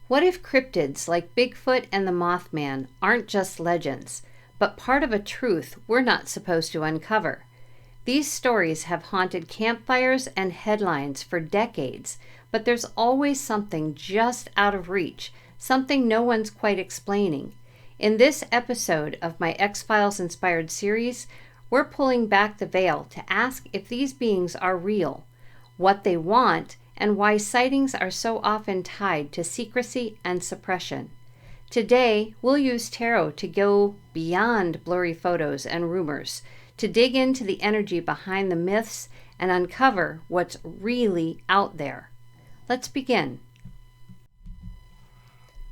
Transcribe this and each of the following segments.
What if cryptids like Bigfoot and the Mothman aren't just legends, but part of a truth we're not supposed to uncover? These stories have haunted campfires and headlines for decades, but there's always something just out of reach, something no one's quite explaining. In this episode of my X-Files inspired series, we're pulling back the veil to ask if these beings are real, what they want, and why sightings are so often tied to secrecy and suppression. Today, we'll use tarot to go beyond blurry photos and rumors, to dig into the energy behind the myths and uncover what's really out there. Let's begin.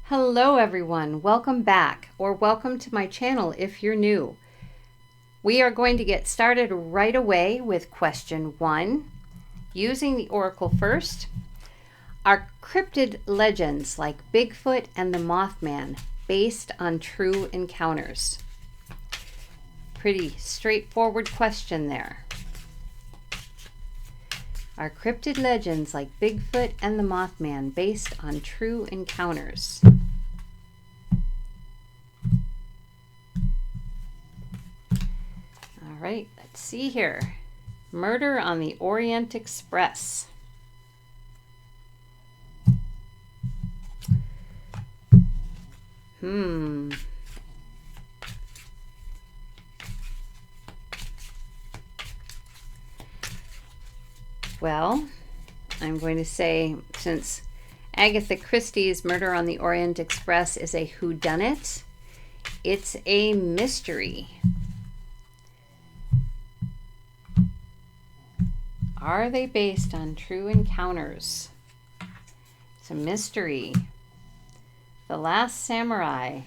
Hello everyone, welcome back, or welcome to my channel if you're new. We are going to get started right away with question 1. Using the oracle first, are cryptid legends like Bigfoot and the Mothman based on true encounters? Pretty straightforward question there. Are cryptid legends like Bigfoot and the Mothman based on true encounters? All right, let's see here. Murder on the Orient Express. Well, I'm going to say, since Agatha Christie's Murder on the Orient Express is a whodunit, it's a mystery. Are they based on true encounters? It's a mystery. The Last Samurai.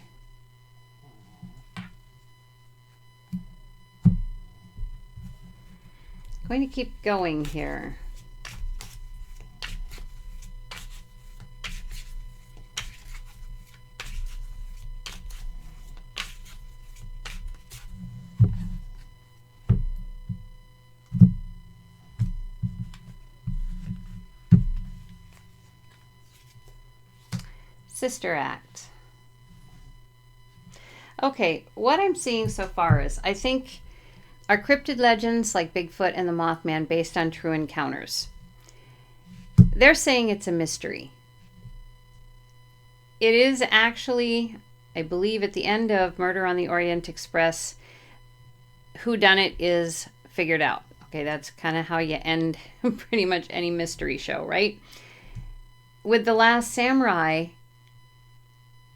Going to keep going here. Sister Act. Okay, what I'm seeing so far is, I think, are cryptid legends like Bigfoot and the Mothman based on true encounters? They're saying it's a mystery. It is actually, I believe at the end of Murder on the Orient Express, whodunit is figured out. Okay, that's kind of how you end pretty much any mystery show, right? With The Last Samurai,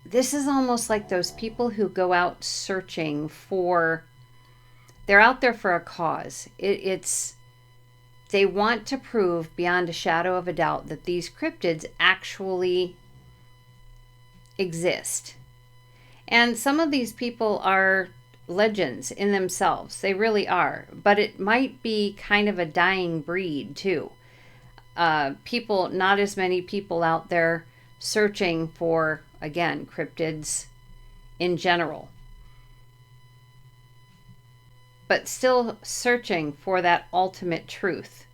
this is almost like those people who go out searching for, they're out there for a cause. They want to prove beyond a shadow of a doubt that these cryptids actually exist. And some of these people are legends in themselves. They really are. But it might be kind of a dying breed too. Not as many people out there searching for, again, cryptids in general, but still searching for that ultimate truth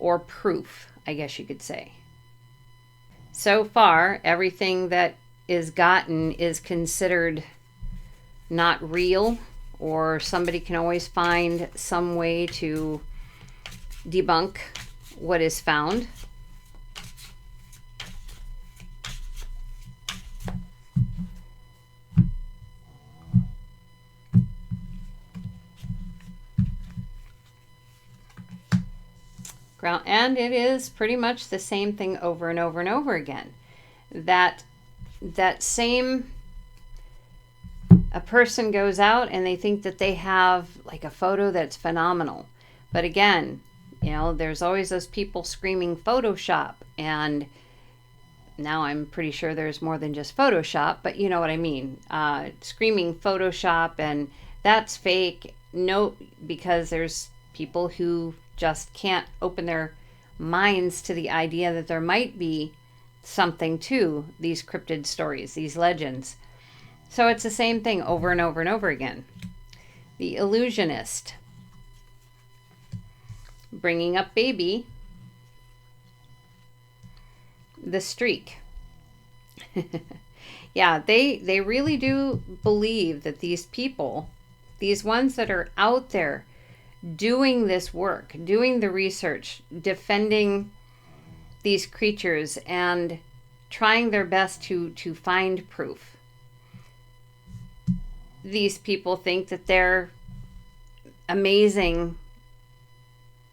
or proof, I guess you could say. So far, everything that is gotten is considered not real, or somebody can always find some way to debunk what is found. And it is pretty much the same thing over and over and over again. That same, a person goes out and they think that they have like a photo that's phenomenal. But again, there's always those people screaming Photoshop. And now I'm pretty sure there's more than just Photoshop, but you know what I mean. Screaming Photoshop, and that's fake. No, because there's people who just can't open their minds to the idea that there might be something to these cryptid stories, these legends. So it's the same thing over and over and over again. The illusionist. Bringing up baby. the streak. Yeah, they really do believe that these people, these ones that are out there doing this work, doing the research, defending these creatures and trying their best to find proof. These people think that they're amazing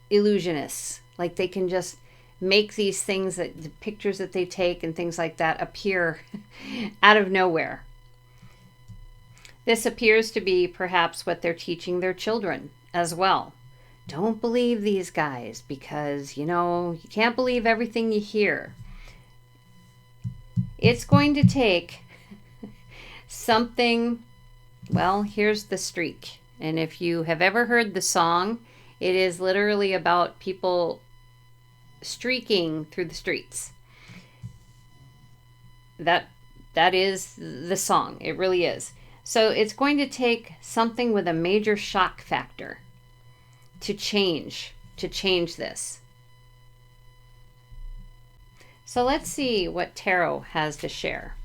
illusionists. Like they can just make these things, that the pictures that they take and things like that, appear out of nowhere. This appears to be perhaps what they're teaching their children as well. Don't believe these guys because, you know, you can't believe everything you hear. It's going to take something. Well, here's the streak. And if you have ever heard the song, it is literally about people streaking through the streets. That is the song. It really is. So it's going to take something with a major shock factor to change this. So let's see what tarot has to share.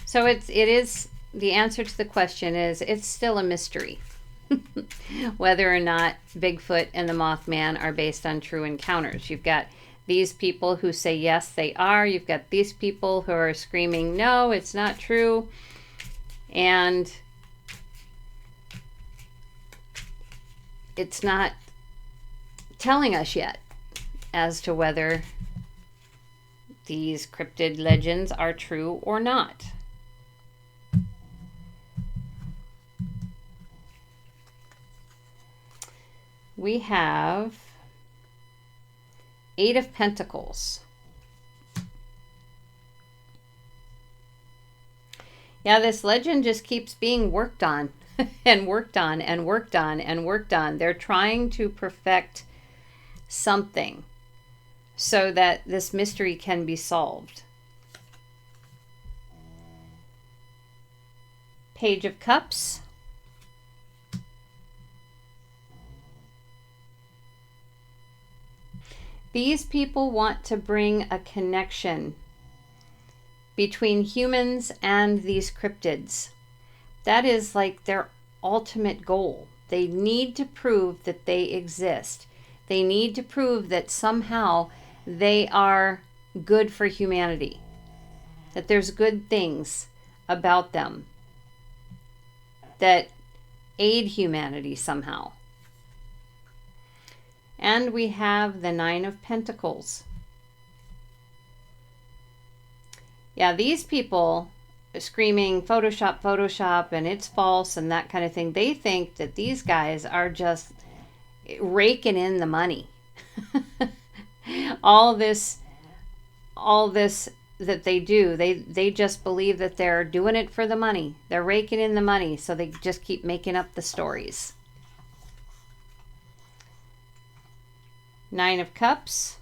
So it is, the answer to the question is, it's still a mystery whether or not Bigfoot and the Mothman are based on true encounters. You've got these people who say yes, they are. You've got these people who are screaming, no, it's not true. And it's not telling us yet as to whether these cryptid legends are true or not. We have 8 of Pentacles. Yeah, this legend just keeps being worked on and worked on and worked on and worked on. They're trying to perfect something so that this mystery can be solved. Page of Cups. These people want to bring a connection between humans and these cryptids. That is like their ultimate goal. They need to prove that they exist. They need to prove that somehow they are good for humanity, that there's good things about them that aid humanity somehow. And we have the 9 of Pentacles. Yeah, these people screaming Photoshop, Photoshop, and it's false and that kind of thing. They think that these guys are just raking in the money. all this that they do, they just believe that they're doing it for the money. They're raking in the money, so they just keep making up the stories. 9 of Cups.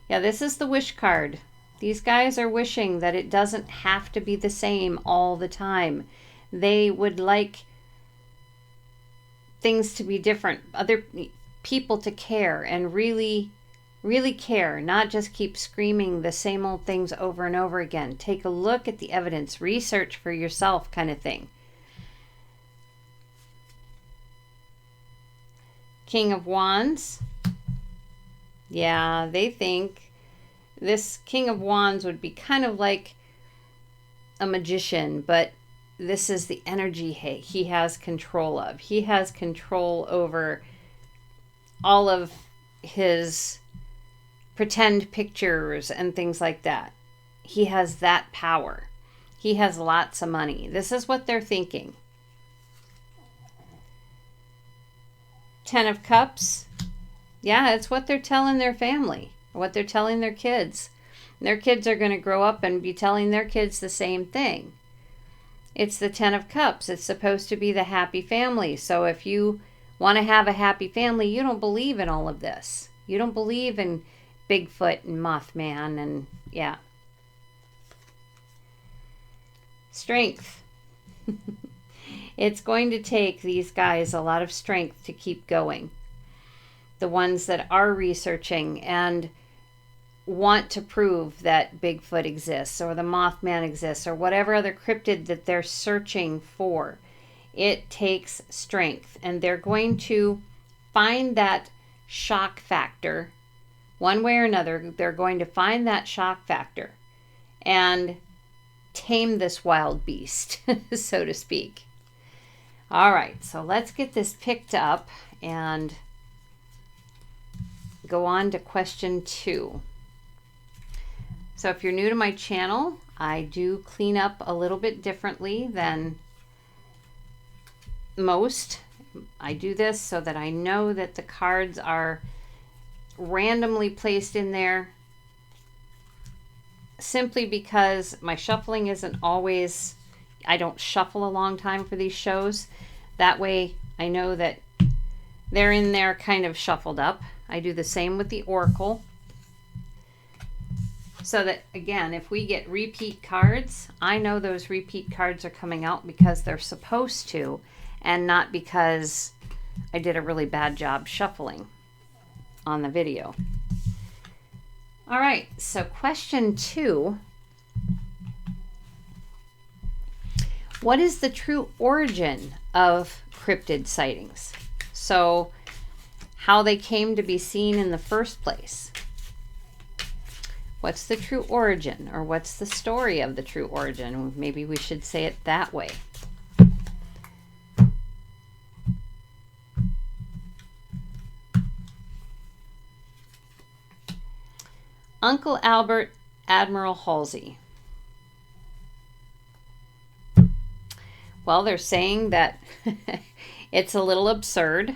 Yeah, this is the wish card. These guys are wishing that it doesn't have to be the same all the time. They would like things to be different, other people to care and really, really care, not just keep screaming the same old things over and over again. Take a look at the evidence, research for yourself kind of thing. King of Wands. Yeah, they think this King of Wands would be kind of like a magician, but this is the energy he has control of. He has control over all of his pretend pictures and things like that. He has that power. He has lots of money. This is what they're thinking. 10 of Cups. Yeah, it's what they're telling their family, what they're telling their kids. And their kids are going to grow up and be telling their kids the same thing. It's the 10 of Cups. It's supposed to be the happy family. So if you want to have a happy family, you don't believe in all of this. You don't believe in Bigfoot and Mothman and yeah. Strength. It's going to take these guys a lot of strength to keep going. The ones that are researching and want to prove that Bigfoot exists or the Mothman exists or whatever other cryptid that they're searching for. It takes strength, and they're going to find that shock factor one way or another. They're going to find that shock factor and tame this wild beast, so to speak. All right, so let's get this picked up and go on to question 2. So if you're new to my channel, I do clean up a little bit differently than most. I do this so that I know that the cards are randomly placed in there, simply because my shuffling isn't always, I don't shuffle a long time for these shows. That way I know that they're in there kind of shuffled up. I do the same with the Oracle. So that, again, if we get repeat cards, I know those repeat cards are coming out because they're supposed to, and not because I did a really bad job shuffling on the video. All right, so question 2. What is the true origin of cryptid sightings? So, how they came to be seen in the first place. What's the true origin, or what's the story of the true origin? Maybe we should say it that way. Uncle Albert, Admiral Halsey. Well, they're saying that it's a little absurd.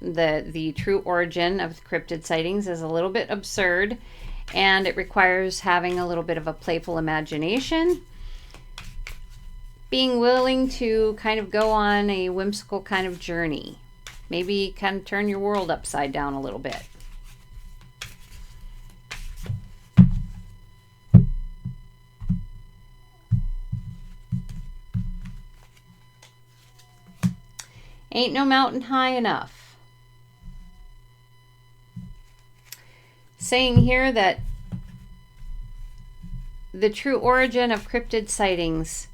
The true origin of cryptid sightings is a little bit absurd, and it requires having a little bit of a playful imagination, being willing to kind of go on a whimsical kind of journey, maybe kind of turn your world upside down a little bit. Ain't no mountain high enough. Saying here that the true origin of cryptid sightings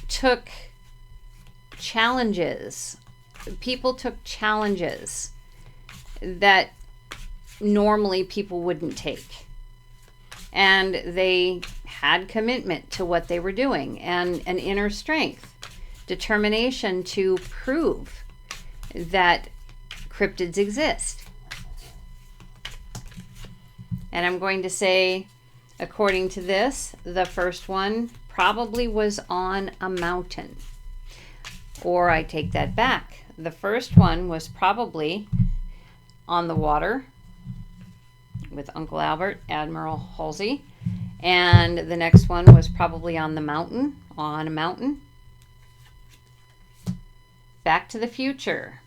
took challenges. People took challenges that normally people wouldn't take. And they had commitment to what they were doing and an inner strength. Determination to prove that cryptids exist. And I'm going to say, according to this, the first one probably was on a mountain. Or I take that back. The first one was probably on the water with Uncle Albert, Admiral Halsey. And the next one was probably on a mountain. Back to the Future.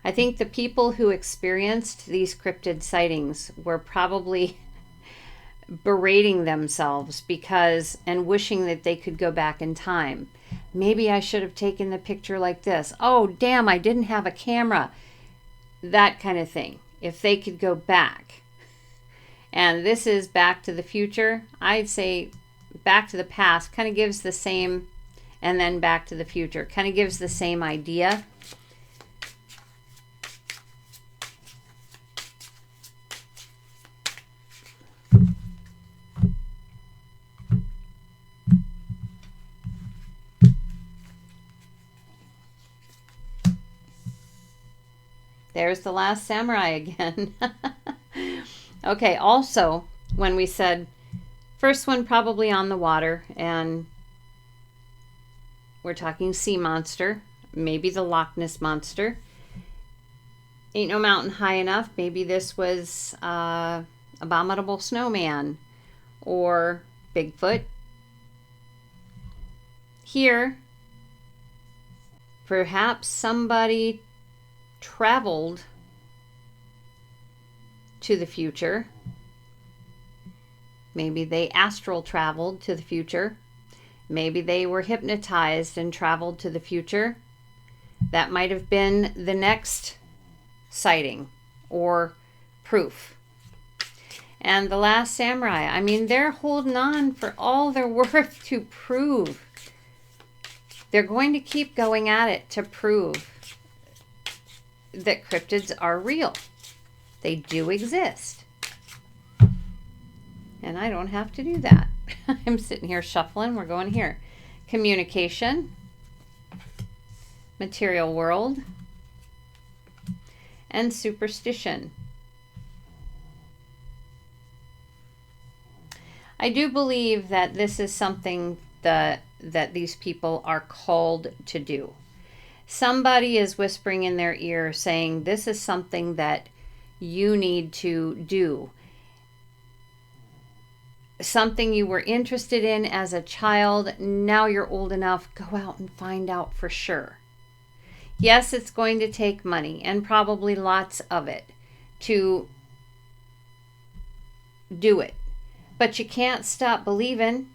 I think the people who experienced these cryptid sightings were probably berating themselves because, and wishing that they could go back in time. Maybe I should have taken the picture like this. Oh, damn, I didn't have a camera. That kind of thing. If they could go back. And this is Back to the Future. I'd say Back to the Past kind of gives the same, and then Back to the Future kind of gives the same idea. There's the Last Samurai again. Okay, also, when we said first one probably on the water, and we're talking sea monster, maybe the Loch Ness monster. Ain't no mountain high enough. Maybe this was Abominable Snowman or Bigfoot. Here, Perhaps somebody traveled to the future. Maybe they astral traveled to the future. Maybe they were hypnotized and traveled to the future. That might have been the next sighting or proof. And the Last Samurai, I mean, they're holding on for all they're worth to prove. They're going to keep going at it to prove that cryptids are real. They do exist. And I don't have to do that. I'm sitting here shuffling. We're going here. Communication. Material world. And superstition. I do believe that this is something that these people are called to do. Somebody is whispering in their ear saying, this is something that you need to do. Something you were interested in as a child, now you're old enough, go out and find out for sure. Yes, it's going to take money, and probably lots of it, to do it. But you can't stop believing.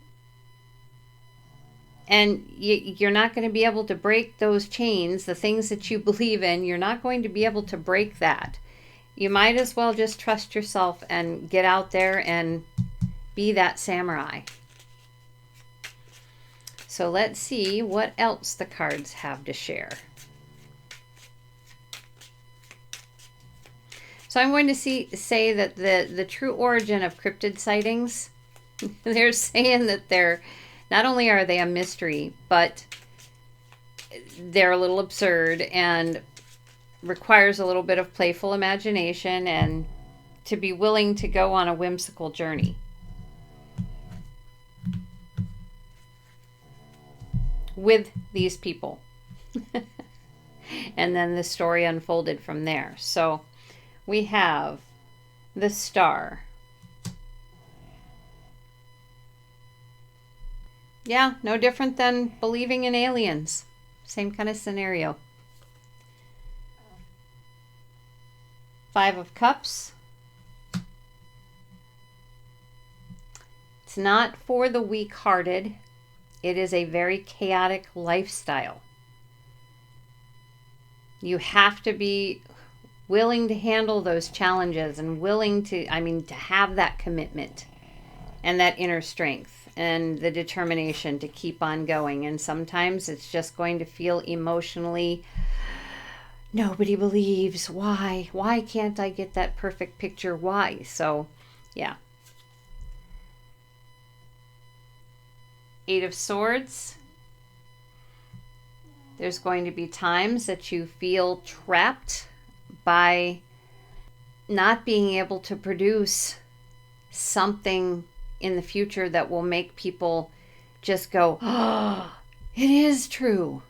And you're not going to be able to break those chains, the things that you believe in. You're not going to be able to break that. You might as well just trust yourself and get out there and be that samurai. So let's see what else the cards have to share. So I'm going to say that the true origin of cryptid sightings, they're saying that they're, not only are they a mystery, but they're a little absurd and requires a little bit of playful imagination and to be willing to go on a whimsical journey. With these people. And then the story unfolded from there. So we have the Star. Yeah, no different than believing in aliens. Same kind of scenario. 5 of Cups. It's not for the weak-hearted. It is a very chaotic lifestyle. You have to be willing to handle those challenges and willing to, to have that commitment and that inner strength and the determination to keep on going. And sometimes it's just going to feel emotionally, nobody believes. Why? Why can't I get that perfect picture? Why? So, yeah. 8 of Swords. There's going to be times that you feel trapped by not being able to produce something in the future that will make people just go, oh, it is true.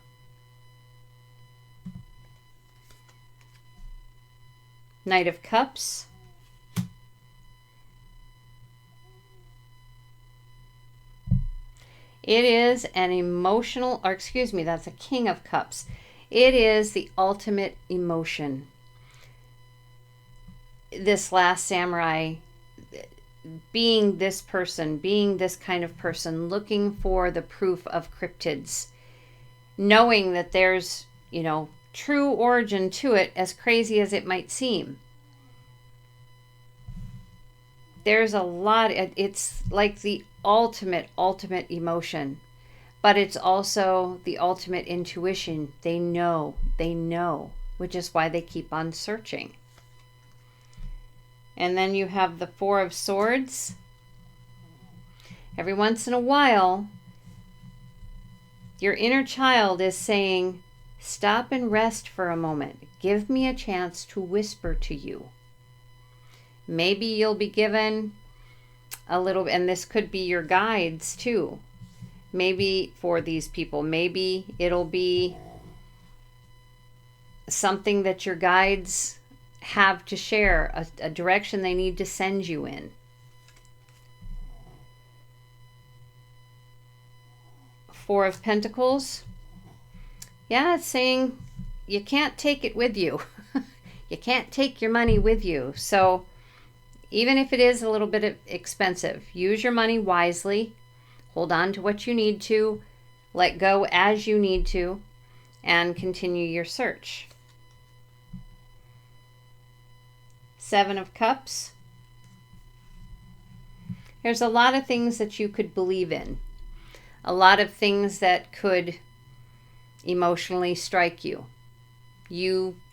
Knight of Cups. It is an emotional, or excuse me, that's a King of Cups. It is the ultimate emotion. This Last Samurai, being this person, being this kind of person, looking for the proof of cryptids, knowing that there's, true origin to it, as crazy as it might seem. There's a lot, it's like the ultimate emotion, but it's also the ultimate intuition. They know, which is why they keep on searching. And then you have the 4 of Swords. Every once in a while, your inner child is saying, stop and rest for a moment. Give me a chance to whisper to you. Maybe you'll be given a little, and this could be your guides too. Maybe for these people, maybe it'll be something that your guides have to share, a direction they need to send you in. 4 of Pentacles. Yeah, it's saying you can't take it with you. You can't take your money with you. So even if it is a little bit expensive, use your money wisely. Hold on to what you need to. Let go as you need to. And continue your search. 7 of Cups. There's a lot of things that you could believe in. A lot of things that could emotionally strike you.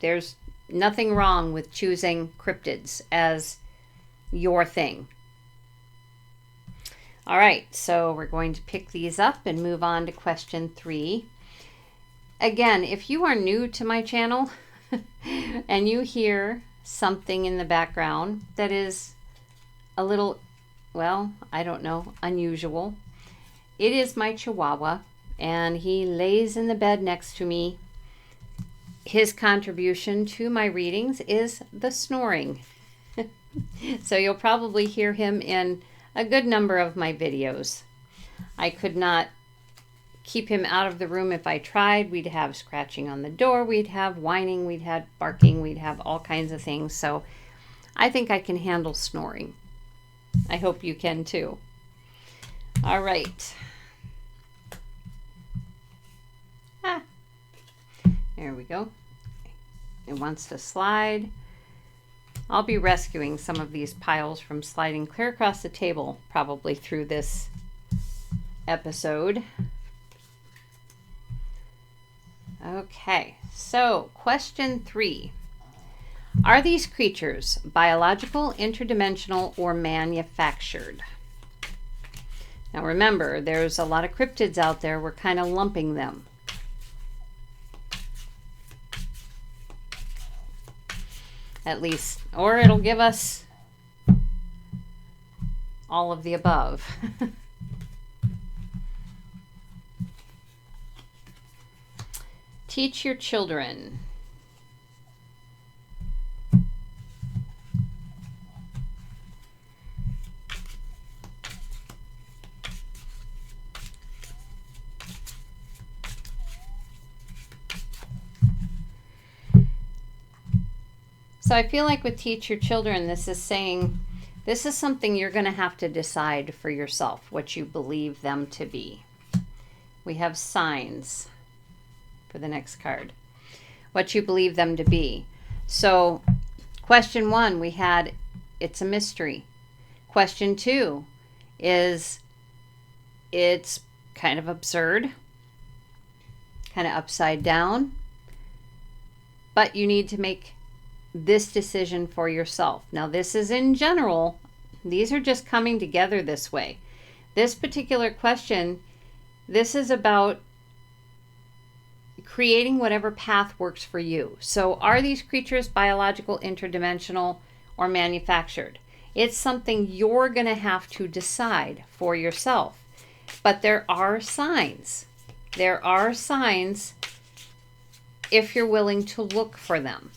There's nothing wrong with choosing cryptids as your thing. All right, so we're going to pick these up and move on to question 3. Again, if you are new to my channel and you hear something in the background that is a little, well, I don't know, unusual, it is my Chihuahua, and he lays in the bed next to me. His contribution to my readings is the snoring. So you'll probably hear him in a good number of my videos. I could not keep him out of the room if I tried. We'd have scratching on the door, we'd have whining, we'd have barking, we'd have all kinds of things. So I think I can handle snoring. I hope you can too. All right. There we go. It wants to slide. I'll be rescuing some of these piles from sliding clear across the table, probably through this episode. Okay, so question 3. Are these creatures biological, interdimensional, or manufactured? Now remember, there's a lot of cryptids out there. We're kind of lumping them. At least, or it'll give us all of the above. Teach your children. So I feel like with teach your children, this is saying this is something you're going to have to decide for yourself, what you believe them to be. We have signs for the next card. What you believe them to be. So question 1, we had it's a mystery. Question 2 is it's kind of absurd, kind of upside down, but you need to make this decision for yourself. Now, this is in general. These are just coming together this way. This particular question, this is about creating whatever path works for you. So are these creatures biological, interdimensional, or manufactured? It's something you're going to have to decide for yourself. But there are signs. There are signs if you're willing to look for them.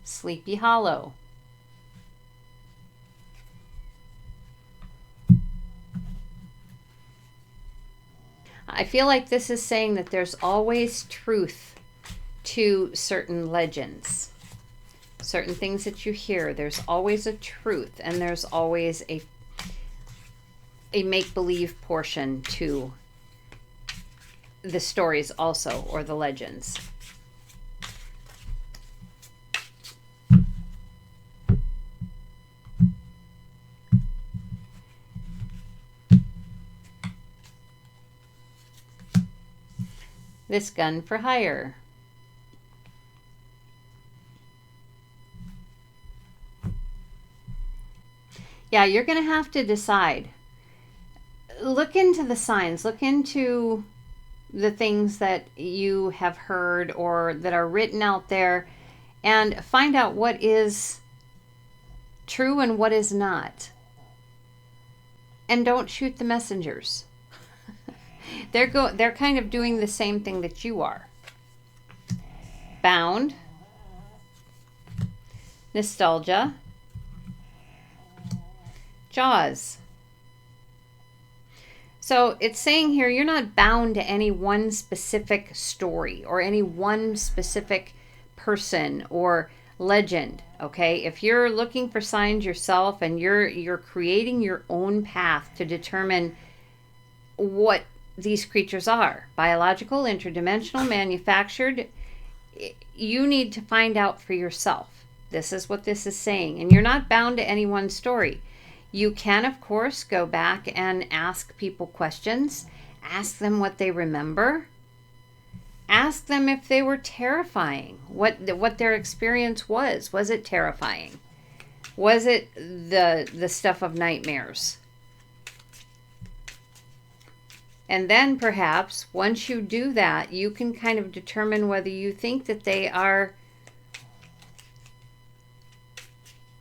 Sleepy Hollow. I feel like this is saying that there's always truth to certain legends. Certain things that you hear, there's always a truth, and there's always a make-believe portion to the stories also, or the legends. This gun for hire. Yeah, you're going to have to decide. Look into the signs. Look into the things that you have heard or that are written out there, and find out what is true and what is not. And don't shoot the messengers. They're kind of doing the same thing that you are. Bound. nostalgia, Jaws. So it's saying here you're not bound to any one specific story or any one specific person or legend, okay? If you're looking for signs yourself and you're creating your own path to determine what these creatures are, biological, interdimensional, manufactured, you need to find out for yourself. This is what this is saying. And you're not bound to any one story. You can, of course, go back and ask people questions. Ask them what they remember. Ask them if they were terrifying, what their experience was. Was it terrifying? Was it the stuff of nightmares? And then perhaps once you do that, you can kind of determine whether you think that they are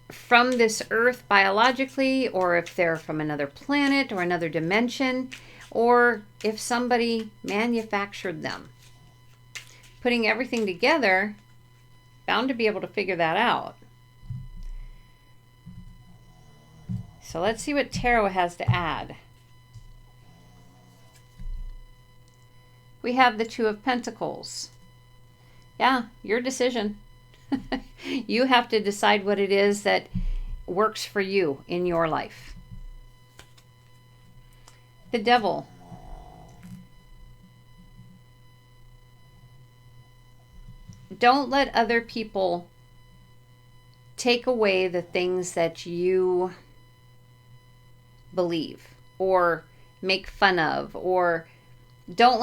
from this earth biologically, or if they're from another planet or another dimension, or if somebody manufactured them. Putting everything together, bound to be able to figure that out. So let's see what tarot has to add. We have the Two of Pentacles. Yeah, your decision. You have to decide what it is that works for you in your life. The Devil. Don't let other people take away the things that you believe or make fun of, or don't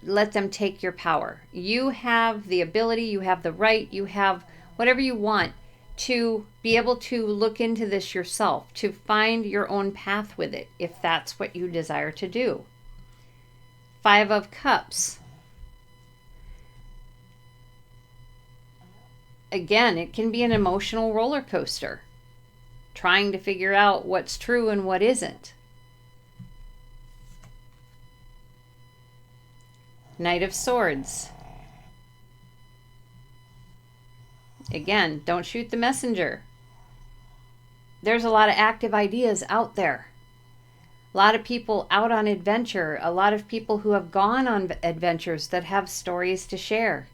let them take your power. You have the ability, you have the right, you have whatever you want to be able to look into this yourself, to find your own path with it, if that's what you desire to do. Five of Cups. Again, it can be an emotional roller coaster, trying to figure out what's true and what isn't. Knight of Swords. Again, don't shoot the messenger. There's a lot of active ideas out there. A lot of people out on adventure. A lot of people who have gone on adventures that have stories to share.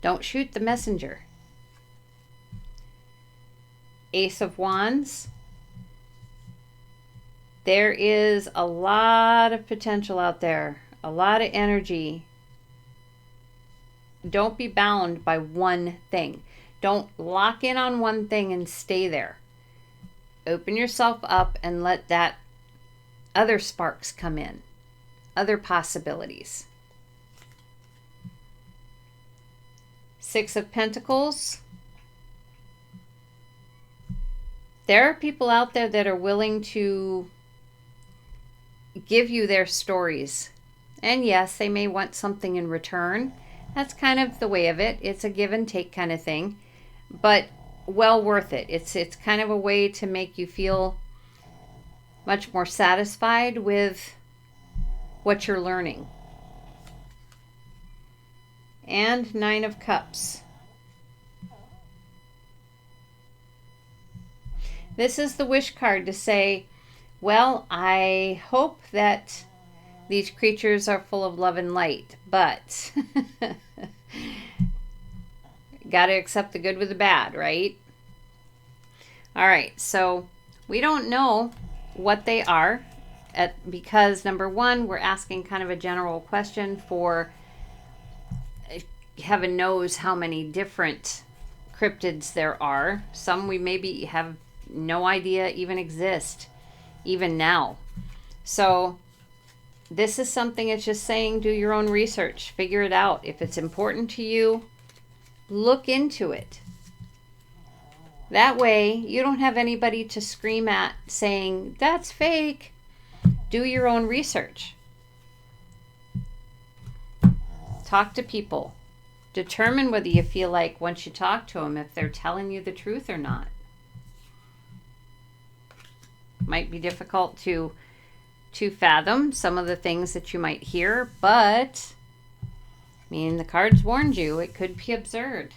Don't shoot the messenger. Ace of Wands. There is a lot of potential out there. A lot of energy. Don't be bound by one thing. Don't lock in on one thing and stay there. Open yourself up and let that other sparks come in. Other possibilities. Six of Pentacles. There are people out there that are willing to give you their stories. And yes, they may want something in return. That's kind of the way of it. It's a give and take kind of thing. But well worth it. It's kind of a way to make you feel much more satisfied with what you're learning. And Nine of Cups. This is the wish card to say, well, I hope that these creatures are full of love and light, but got to accept the good with the bad, right? All right, so we don't know what they are because, number one, we're asking kind of a general question for heaven knows how many different cryptids there are. Some we maybe have no idea even exist, even now. So this is something it's just saying, do your own research, figure it out. If it's important to you, look into it. That way, you don't have anybody to scream at saying, that's fake. Do your own research. Talk to people. Determine whether you feel like once you talk to them, if they're telling you the truth or not. Might be difficult to fathom some of the things that you might hear, but I mean, the cards warned you. It could be absurd.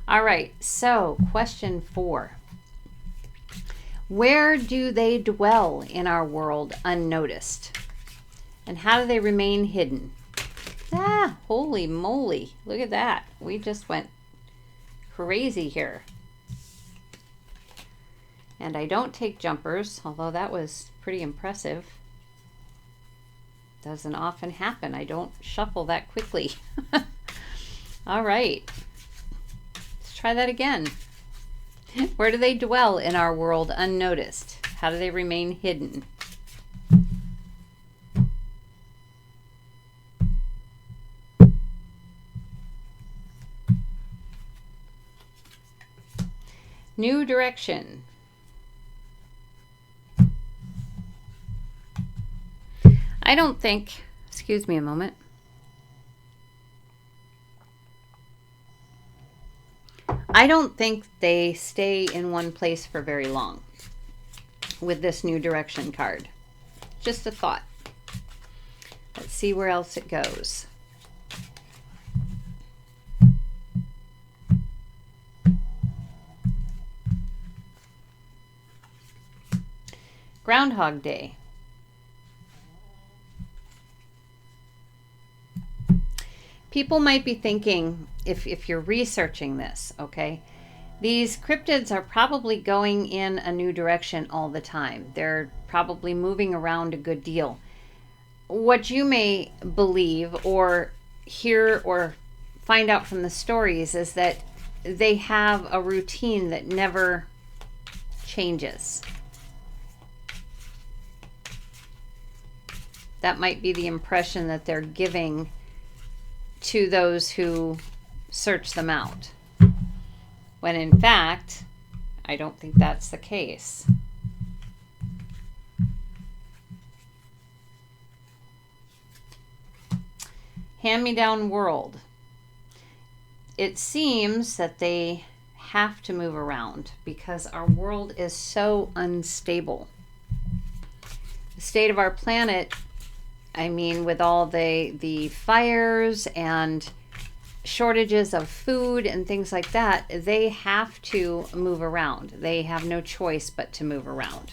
All right, so question 4. Where do they dwell in our world unnoticed? And how do they remain hidden? Ah, holy moly. Look at that. We just went crazy here. And I don't take jumpers, although that was pretty impressive. Doesn't often happen. I don't shuffle that quickly. All right. Let's try that again. Where do they dwell in our world unnoticed? How do they remain hidden? New direction. I don't think, excuse me a moment. I don't think they stay in one place for very long with this new direction card. Just a thought. Let's see where else it goes. Groundhog Day. People might be thinking, if you're researching this, okay, these cryptids are probably going in a new direction all the time. They're probably moving around a good deal. What you may believe or hear or find out from the stories is that they have a routine that never changes. That might be the impression that they're giving to those who search them out, when in fact, I don't think that's the case. Hand-me-down world. It seems that they have to move around because our world is so unstable. The state of our planet, I mean, with all the fires and shortages of food and things like that, they have to move around. They have no choice but to move around.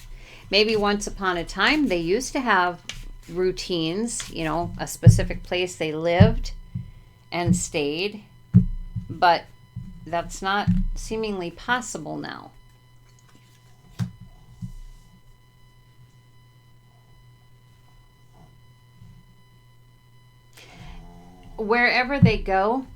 Maybe once upon a time they used to have routines, you know, a specific place they lived and stayed, but that's not seemingly possible now. Wherever they go,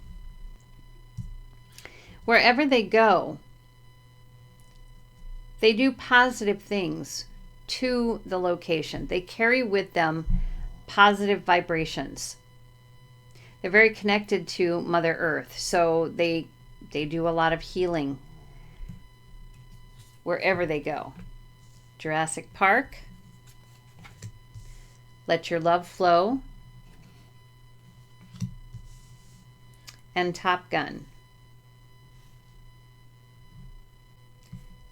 they do positive things to the location. They carry with them positive vibrations. They're very connected to Mother Earth, so they do a lot of healing wherever they go. Jurassic Park, Let Your Love Flow, and Top Gun.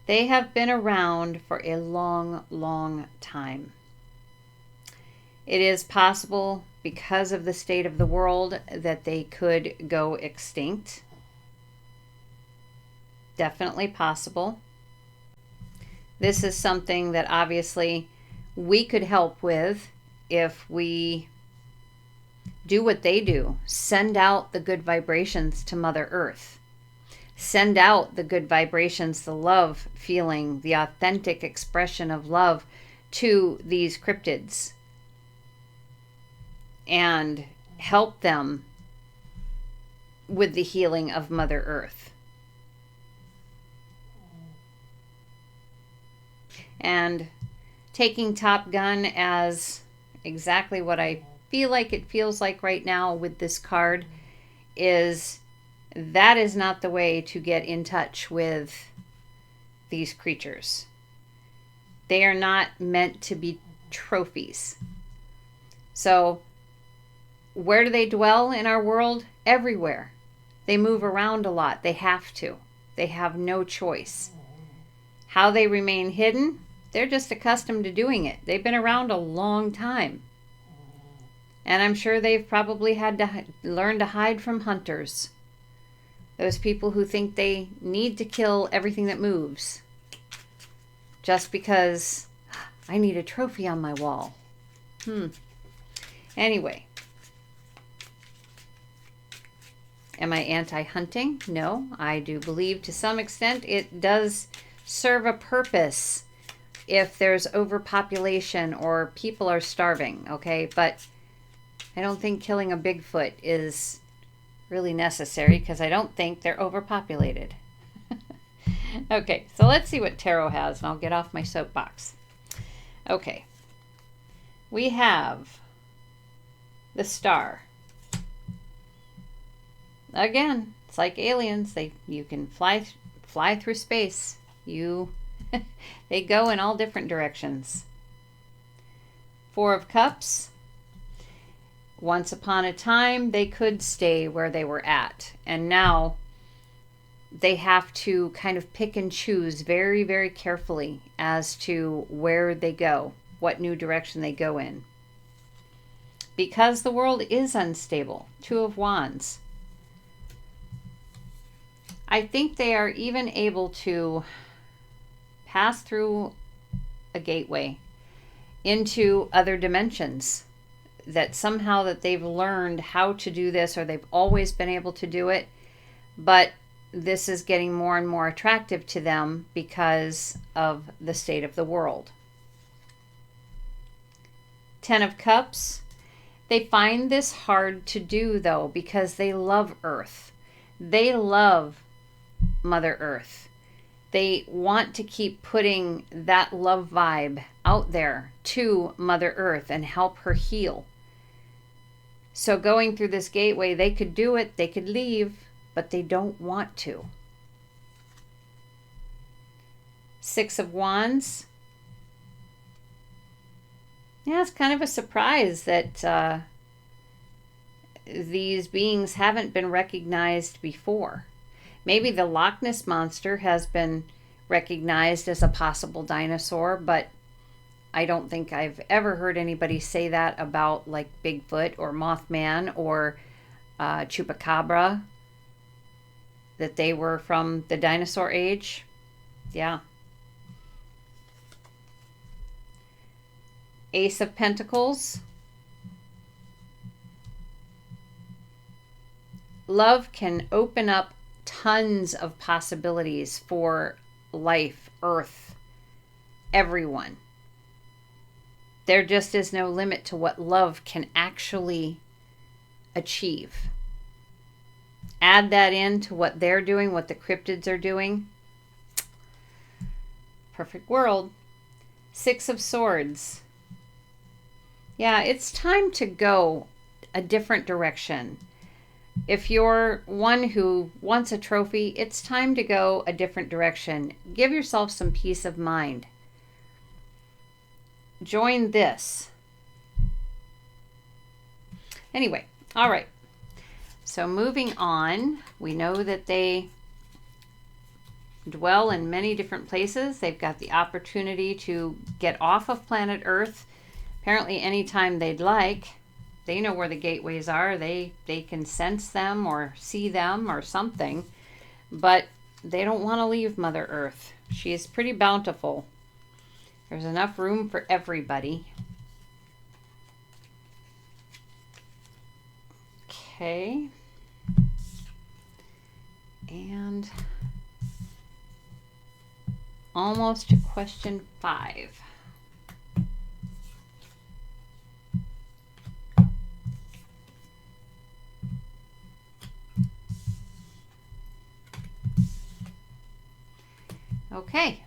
They have been around for a long, long time. It is possible, because of the state of the world, that they could go extinct. Definitely possible. This is something that obviously we could help with if we do what they do. Send out the good vibrations to Mother Earth. Send out the good vibrations, the love feeling, the authentic expression of love to these cryptids. And help them with the healing of Mother Earth. And taking Top Gun as exactly what I feel like it feels like right now with this card is that is not the way to get in touch with these creatures. They are not meant to be trophies. So where do they dwell in our world? Everywhere. They move around a lot. They have to. They have no choice. How they remain hidden? They're just accustomed to doing it. They've been around a long time. And I'm sure they've probably had to learn to hide from hunters. Those people who think they need to kill everything that moves just because I need a trophy on my wall. Anyway. Am I anti-hunting? No. I do believe to some extent it does serve a purpose if there's overpopulation or people are starving, okay? But I don't think killing a Bigfoot is really necessary because I don't think they're overpopulated. Okay, so let's see what tarot has, and I'll get off my soapbox. Okay. We have the Star. Again, it's like aliens. You can fly through space. They go in all different directions. Four of Cups. Once upon a time, they could stay where they were at, and now they have to kind of pick and choose very, very carefully as to where they go, what new direction they go in. Because the world is unstable. Two of Wands. I think they are even able to pass through a gateway into other dimensions. That somehow that they've learned how to do this, or they've always been able to do it. But this is getting more and more attractive to them because of the state of the world. Ten of Cups. They find this hard to do, though, because they love Earth. They love Mother Earth. They want to keep putting that love vibe out there to Mother Earth and help her heal. So going through this gateway, they could do it, they could leave, but they don't want to. Six of Wands. Yeah, it's kind of a surprise that these beings haven't been recognized before. Maybe the Loch Ness Monster has been recognized as a possible dinosaur, but I don't think I've ever heard anybody say that about like Bigfoot or Mothman or Chupacabra, that they were from the dinosaur age. Yeah. Ace of Pentacles. Love can open up tons of possibilities for life, Earth, everyone. There just is no limit to what love can actually achieve. Add that in to what they're doing, what the cryptids are doing. Perfect world. Six of Swords. Yeah, it's time to go a different direction. If you're one who wants a trophy, it's time to go a different direction. Give yourself some peace of mind. Join this. Anyway, all right. So moving on, we know that they dwell in many different places. They've got the opportunity to get off of planet Earth apparently anytime they'd like. They know where the gateways are. They can sense them or see them or something. But they don't want to leave Mother Earth. She is pretty bountiful. There's enough room for everybody. Okay. And almost to question 5. Okay.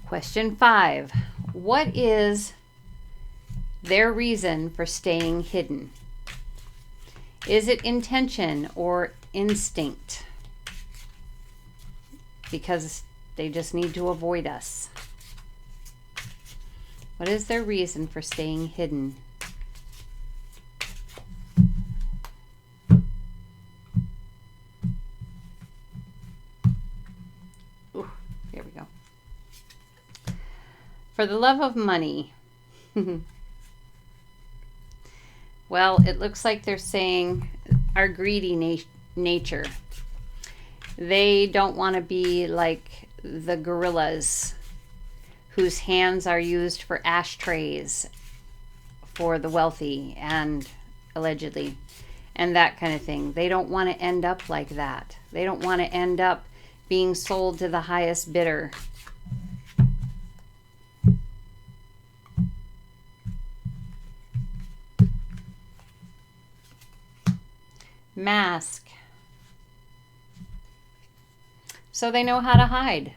Question 5. What is their reason for staying hidden? Is it intention or instinct? Because they just need to avoid us. What is their reason for staying hidden? Ooh, here we go. For the love of money. Well, it looks like they're saying our greedy nature. They don't want to be like the gorillas whose hands are used for ashtrays for the wealthy and allegedly, and that kind of thing. They don't want to end up like that. They don't want to end up being sold to the highest bidder. Mask. So they know how to hide.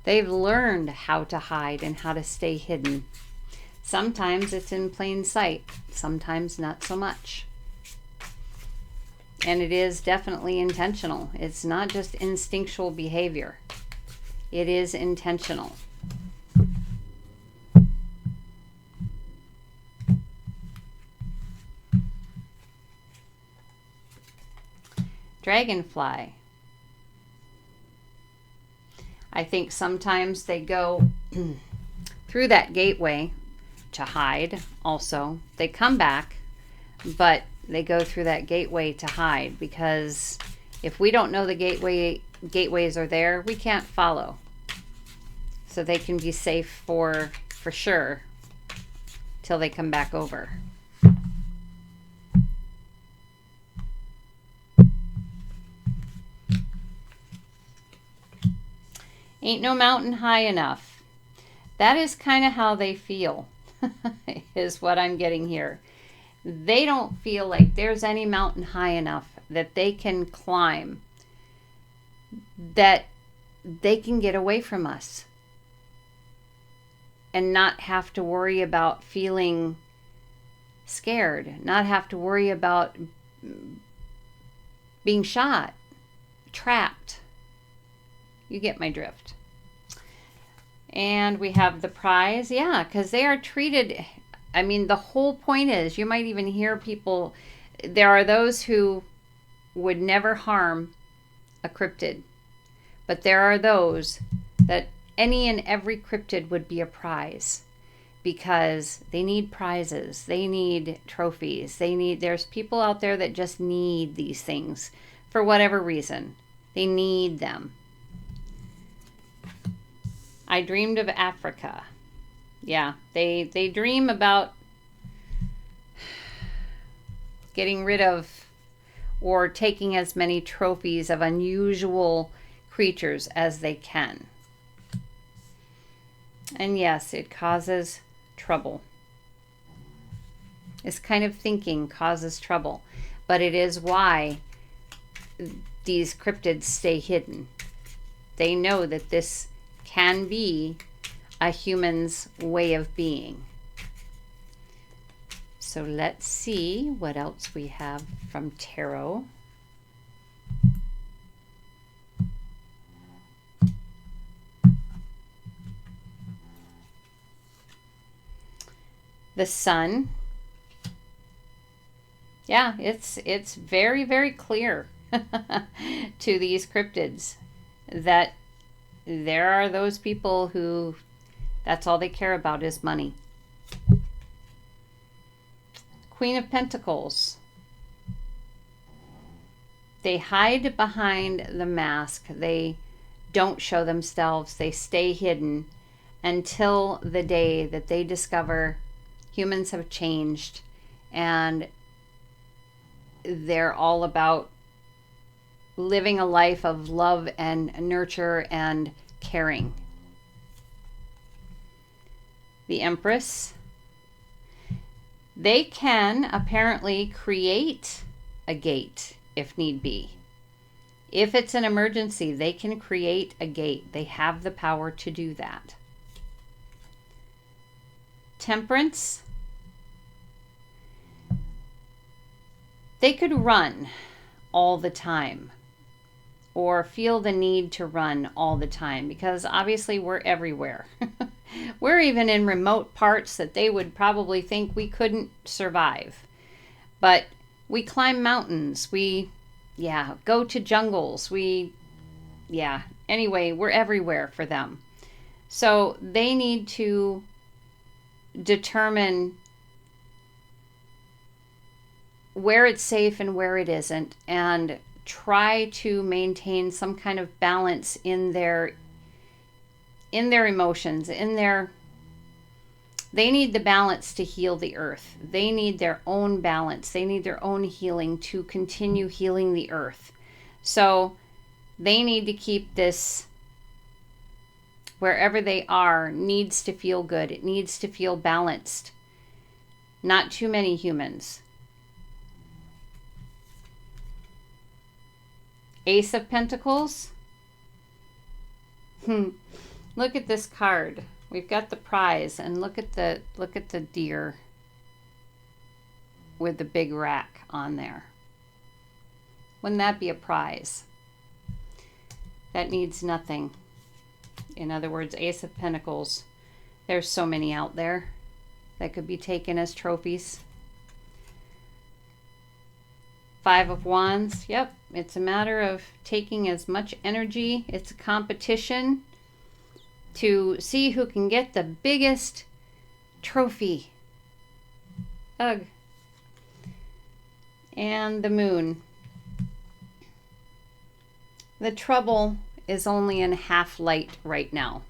They've learned how to hide and how to stay hidden. Sometimes it's in plain sight, sometimes not so much. And it is definitely intentional. It's not just instinctual behavior. It is intentional. Dragonfly. I think sometimes they go through that gateway to hide also. They come back, but they go through that gateway to hide, because if we don't know the gateways are there, we can't follow. So they can be safe for sure till they come back over. Ain't no mountain high enough. That is kind of how they feel, is what I'm getting here. They don't feel like there's any mountain high enough that they can climb, that they can get away from us and not have to worry about feeling scared, not have to worry about being shot, trapped. You get my drift. And we have the prize. Yeah, because they are treated, I mean, the whole point is, you might even hear people, there are those who would never harm a cryptid. But there are those that any and every cryptid would be a prize, because they need prizes. They need trophies. There's people out there that just need these things for whatever reason. They need them. I dreamed of Africa. Yeah, they dream about getting rid of or taking as many trophies of unusual creatures as they can. And yes, it causes trouble. This kind of thinking causes trouble, but it is why these cryptids stay hidden. They know that this can be a human's way of being. So let's see what else we have from tarot. The sun. Yeah, it's very, very clear to these cryptids that there are those people who, that's all they care about is money. Queen of Pentacles. They hide behind the mask. They don't show themselves. They stay hidden until the day that they discover humans have changed and they're all about living a life of love and nurture and caring. The Empress. They can apparently create a gate if need be. If it's an emergency, they can create a gate. They have the power to do that. Temperance. They could run all the time or feel the need to run all the time, because obviously we're everywhere. We're even in remote parts that they would probably think we couldn't survive. But we climb mountains. We, go to jungles. Anyway, we're everywhere for them. So they need to determine where it's safe and where it isn't, and try to maintain some kind of balance in their emotions, they need the balance to heal the earth. They need their own balance. They need their own healing to continue healing the earth. So they need to keep this, wherever they are, needs to feel good. It needs to feel balanced. Not too many humans. Ace of Pentacles. Look at this card. We've got the prize, and look at the deer with the big rack on there. Wouldn't that be a prize? That needs nothing. In other words, Ace of Pentacles. There's so many out there that could be taken as trophies. Five of Wands. Yep, it's a matter of taking as much energy. It's a competition to see who can get the biggest trophy. Ugh. And the Moon. The trouble is only in half light right now.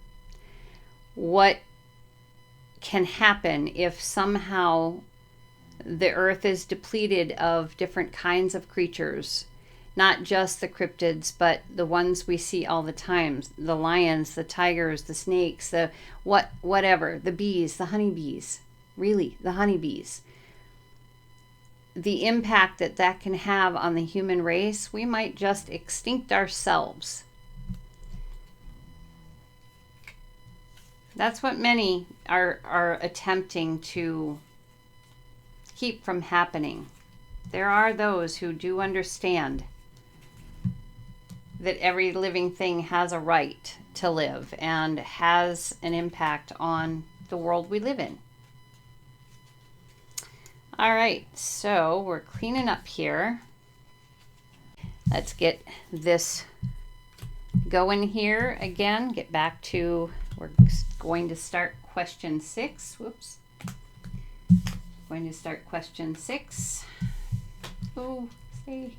What can happen if somehow the earth is depleted of different kinds of creatures? Not just the cryptids, but the ones we see all the time. The lions, the tigers, the snakes, the whatever. The bees, the honeybees. Really, the honeybees. The impact that can have on the human race, we might just extinct ourselves. That's what many are attempting to keep from happening. There are those who do understand that every living thing has a right to live and has an impact on the world we live in. All right, so we're cleaning up here. Let's get this going here again. Get back to, we're going to start question 6. Whoops. Going to start question 6. Oh, stay.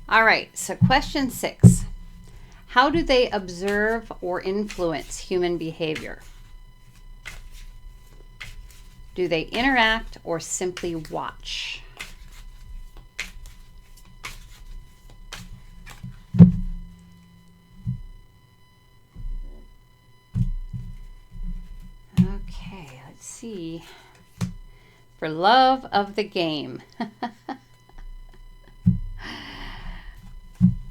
All right, so question 6. How do they observe or influence human behavior? Do they interact or simply watch? Okay, let's see. For love of the game.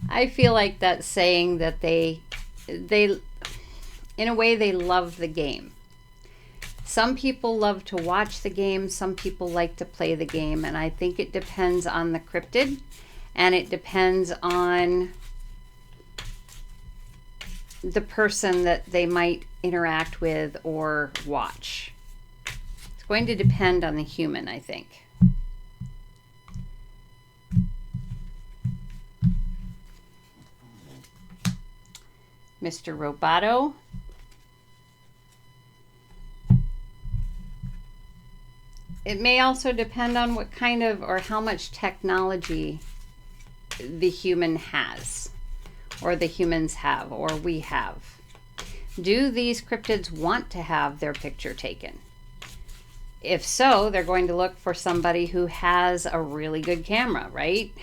I feel like that's saying that they in a way they love the game. Some people love to watch the game, some people like to play the game, and I think it depends on the cryptid, and it depends on the person that they might interact with or watch. It's going to depend on the human, I think. Mr. Roboto. It may also depend on what kind of or how much technology the human has, or the humans have, or we have. Do these cryptids want to have their picture taken? If so, they're going to look for somebody who has a really good camera, right?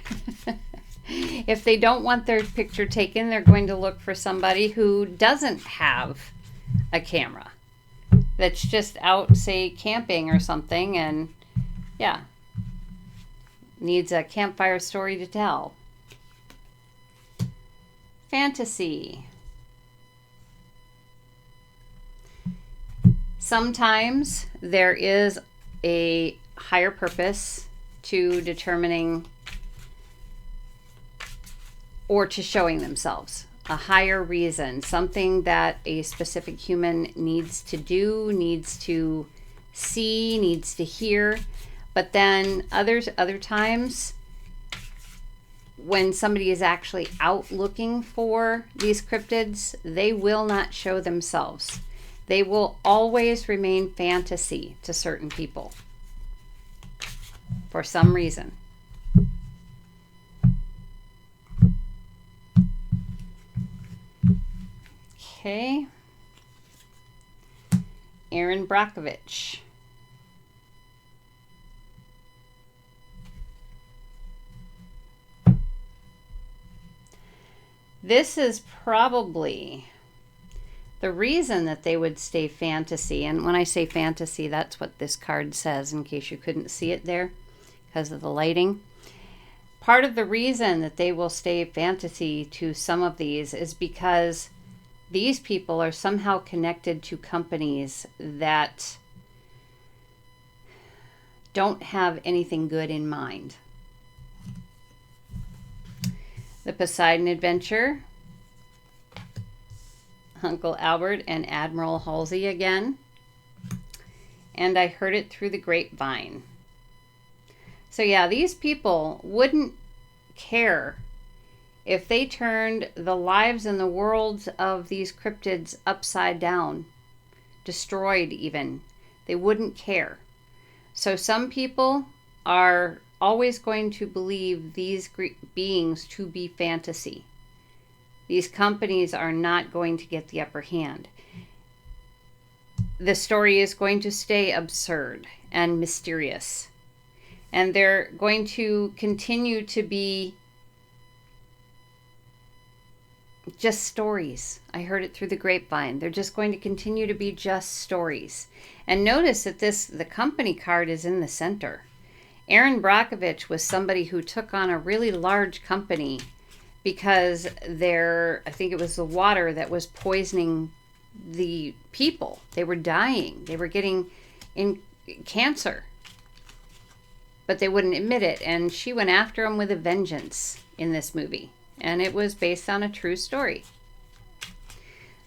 If they don't want their picture taken, they're going to look for somebody who doesn't have a camera, that's just out, say, camping or something, and yeah, needs a campfire story to tell. Fantasy. Sometimes there is a higher purpose to determining or to showing themselves. A higher reason, something that a specific human needs to do, needs to see, needs to hear. But then other times, when somebody is actually out looking for these cryptids, they will not show themselves. They will always remain fantasy to certain people for some reason. Okay. Aaron Brockovich. This is probably the reason that they would stay fantasy. And when I say fantasy, that's what this card says, in case you couldn't see it there because of the lighting. Part of the reason that they will stay fantasy to some of these is because these people are somehow connected to companies that don't have anything good in mind. The Poseidon Adventure, Uncle Albert and Admiral Halsey again. And I heard it through the grapevine. So yeah, these people wouldn't care if they turned the lives and the worlds of these cryptids upside down, destroyed even. They wouldn't care. So some people are always going to believe these beings to be fantasy. These companies are not going to get the upper hand. The story is going to stay absurd and mysterious. And they're going to continue to be just stories. I heard it through the grapevine. They're just going to continue to be just stories. And notice that the company card is in the center. Aaron Brockovich was somebody who took on a really large company because I think it was the water that was poisoning the people. They were dying. They were getting cancer. But they wouldn't admit it. And she went after him with a vengeance in this movie. And it was based on a true story.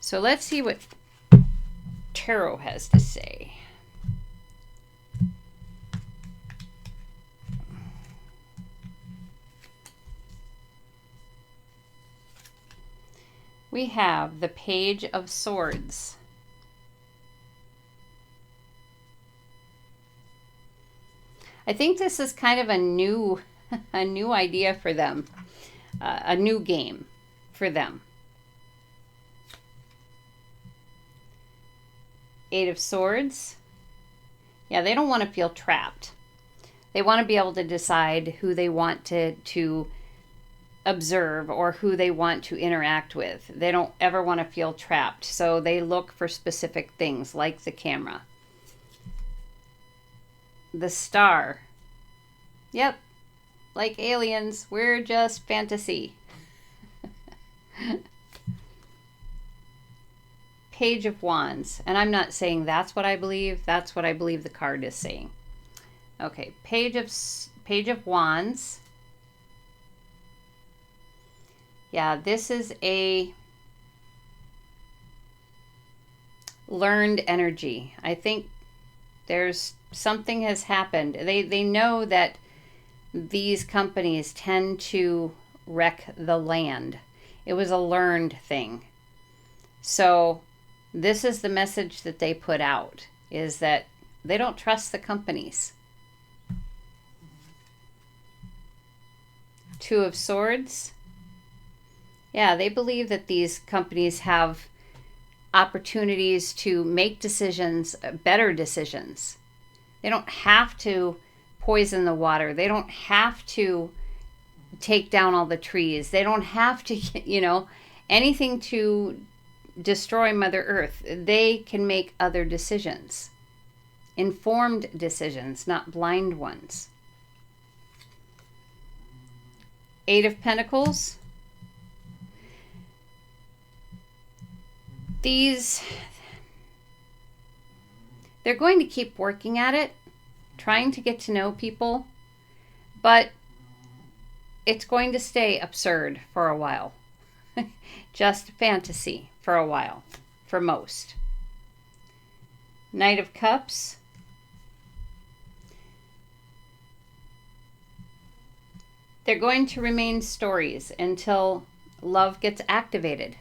So let's see what Tarot has to say. We have the Page of Swords. I think this is kind of a new idea for them, a new game for them. Eight of Swords. Yeah, they don't want to feel trapped. They want to be able to decide who they want to observe or who they want to interact with. They don't ever want to feel trapped. So they look for specific things like the camera. The Star. Yep. Like aliens, we're just fantasy. Page of Wands. And I'm not saying that's what I believe. That's what I believe the card is saying. Okay, Page of Wands. Yeah, this is a learned energy. I think there's something has happened. They know that these companies tend to wreck the land. It was a learned thing. So this is the message that they put out, is that they don't trust the companies. Two of Swords. Yeah, they believe that these companies have opportunities to make decisions, better decisions. They don't have to poison the water. They don't have to take down all the trees. They don't have to, anything to destroy Mother Earth. They can make other decisions. Informed decisions, not blind ones. Eight of Pentacles. They're going to keep working at it, trying to get to know people, but it's going to stay absurd for a while. Just fantasy for a while, for most. Knight of Cups. They're going to remain stories until love gets activated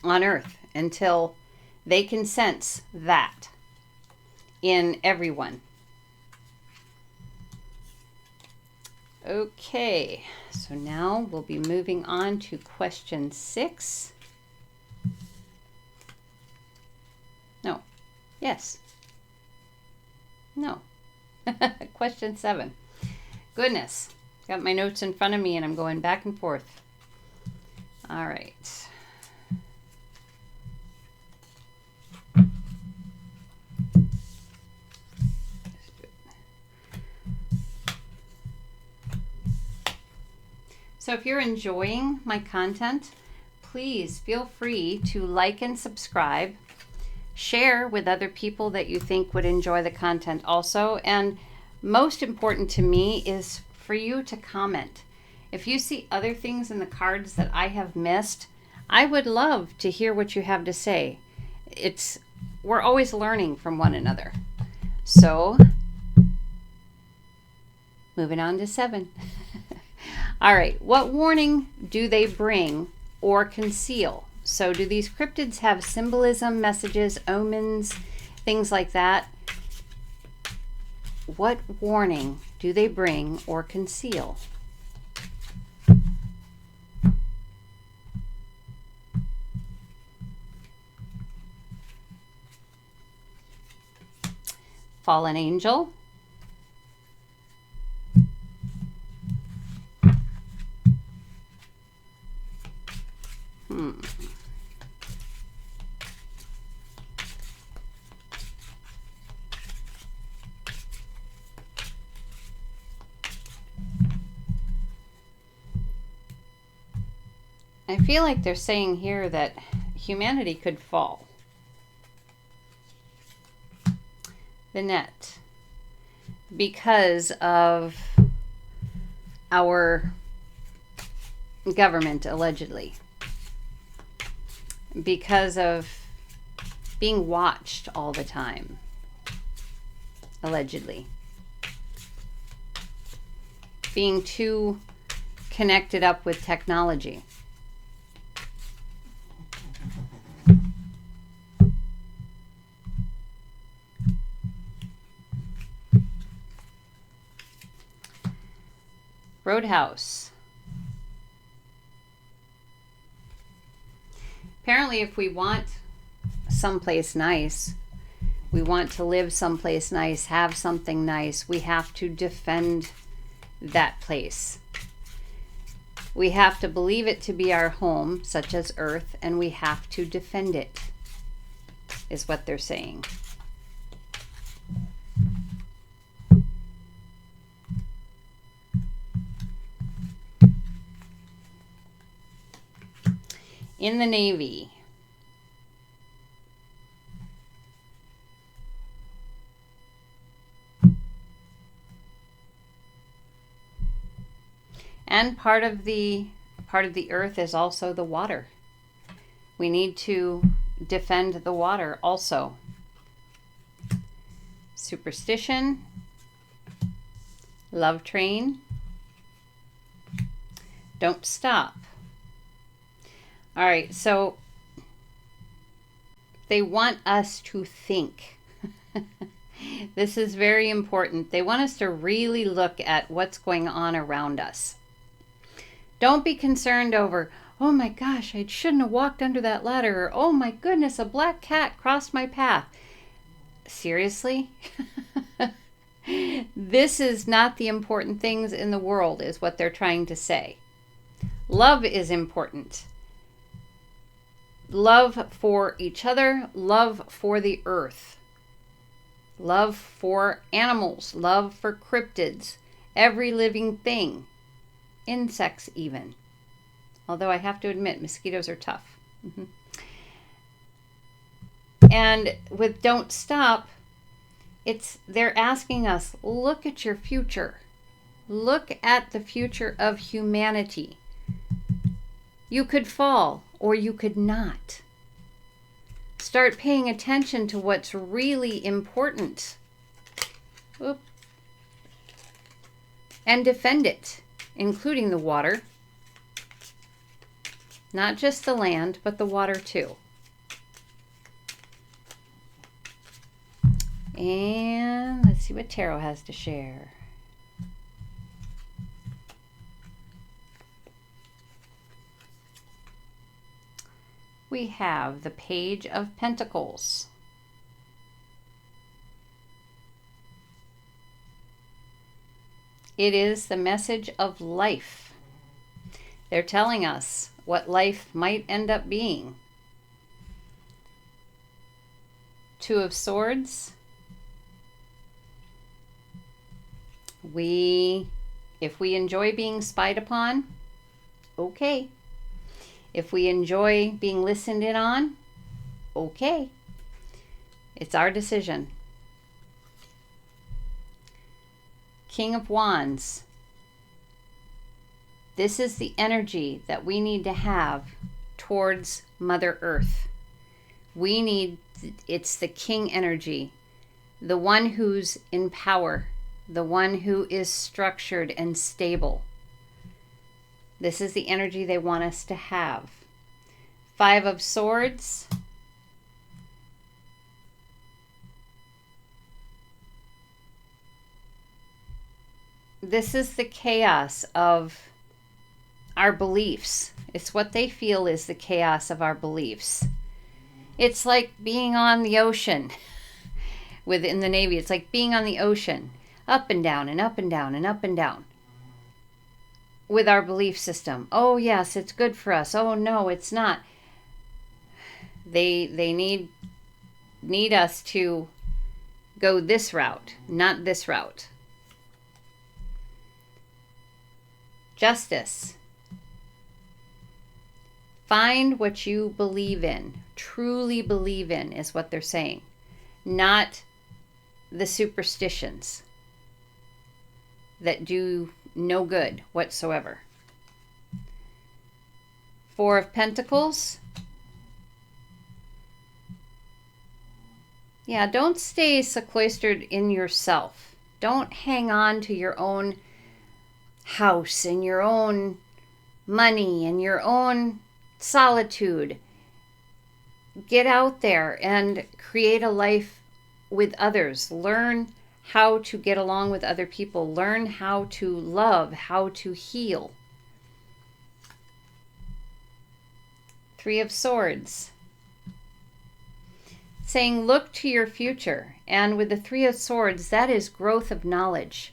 on Earth, until they can sense that in everyone. Okay, so now we'll be moving on to question 6. No. Yes. No. Question 7. Goodness. Got my notes in front of me and I'm going back and forth. All right. So if you're enjoying my content, please feel free to like and subscribe. Share with other people that you think would enjoy the content also. And most important to me is for you to comment. If you see other things in the cards that I have missed, I would love to hear what you have to say. We're always learning from one another. So, moving on to 7. All right, what warning do they bring or conceal? So do these cryptids have symbolism, messages, omens, things like that? What warning do they bring or conceal? Fallen angel. I feel like they're saying here that humanity could fall. The net. Because of our government, allegedly. Because of being watched all the time, allegedly. Being too connected up with technology. Roadhouse. Apparently, if we want someplace nice, we want to live someplace nice, have something nice, we have to defend that place. We have to believe it to be our home, such as Earth, and we have to defend it, is what they're saying. In the Navy. And part of the earth is also the water. We need to defend the water also. Superstition. Love train. Don't stop. All right, so they want us to think. This is very important. They want us to really look at what's going on around us. Don't be concerned over, oh my gosh, I shouldn't have walked under that ladder, or oh my goodness, a black cat crossed my path. Seriously? This is not the important things in the world, is what they're trying to say. Love is important. Love for each other, love for the earth, love for animals, love for cryptids, every living thing, insects even. Although I have to admit, mosquitoes are tough. And with Don't Stop, they're asking us, look at your future. Look at the future of humanity. You could fall or you could not. Start paying attention to what's really important. Oop. and defend it, including the water. Not just the land, but the water too. And let's see what tarot has to share. We have the Page of Pentacles. It is the message of life. They're telling us what life might end up being. Two of Swords. If we enjoy being spied upon, okay. If we enjoy being listened in on, okay. It's our decision. King of Wands. This is the energy that we need to have towards Mother Earth. It's the king energy, the one who's in power, the one who is structured and stable. This is the energy they want us to have. Five of Swords. This is the chaos of our beliefs. It's what they feel is the chaos of our beliefs. It's like being on the ocean. Within the Navy, it's like being on the ocean. Up and down and up and down and up and down. With our belief system. Oh yes, it's good for us. Oh no, it's not. They need us to go this route, not this route. Justice. Find what you believe in, truly believe in, is what they're saying. Not the superstitions that do no good whatsoever. Four of Pentacles. Yeah, don't stay sequestered in yourself. Don't hang on to your own house and your own money and your own solitude. Get out there and create a life with others. Learn how to get along with other people. Learn how to love, how to heal. Three of Swords. Saying, look to your future. And with the Three of Swords, that is growth of knowledge.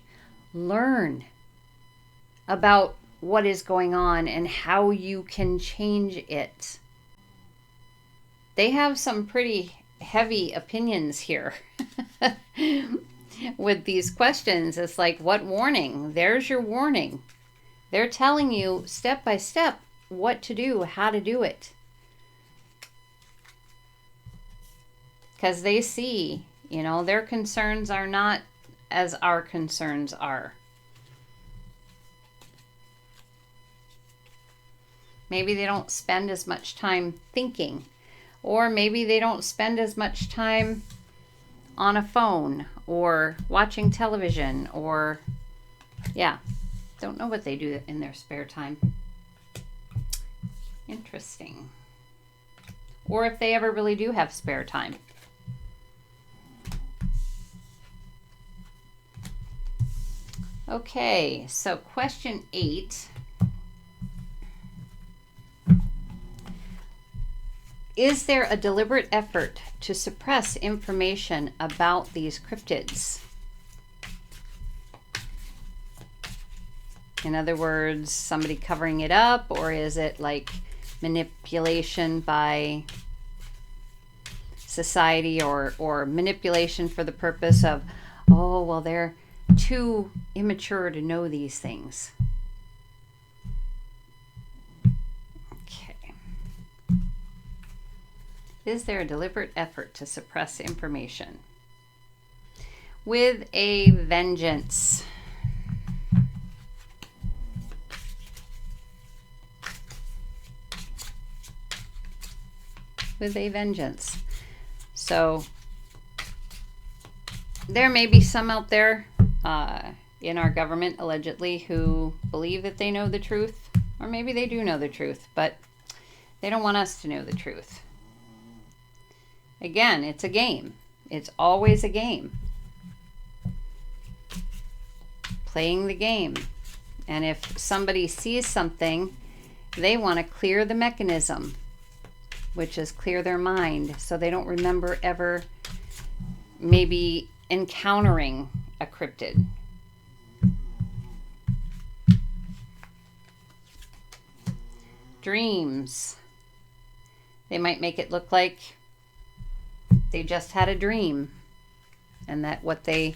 Learn about what is going on and how you can change it. They have some pretty heavy opinions here. With these questions, it's like, what warning? There's your warning. They're telling you step by step what to do, how to do it. Because they see, their concerns are not as our concerns are. Maybe they don't spend as much time thinking, or maybe they don't spend as much time on a phone or watching television, or don't know what they do in their spare time. Interesting. Or if they ever really do have spare time. Okay, so question 8. Is there a deliberate effort to suppress information about these cryptids? In other words, somebody covering it up, or is it like manipulation by society, or manipulation for the purpose of, oh, well, they're too immature to know these things? Is there a deliberate effort to suppress information? With a vengeance. With a vengeance. So there may be some out there in our government, allegedly, who believe that they know the truth. Or maybe they do know the truth, but they don't want us to know the truth. Again, it's a game. It's always a game. Playing the game. And if somebody sees something, they want to clear the mechanism, which is clear their mind, so they don't remember ever maybe encountering a cryptid. Dreams. They might make it look like they just had a dream and that what they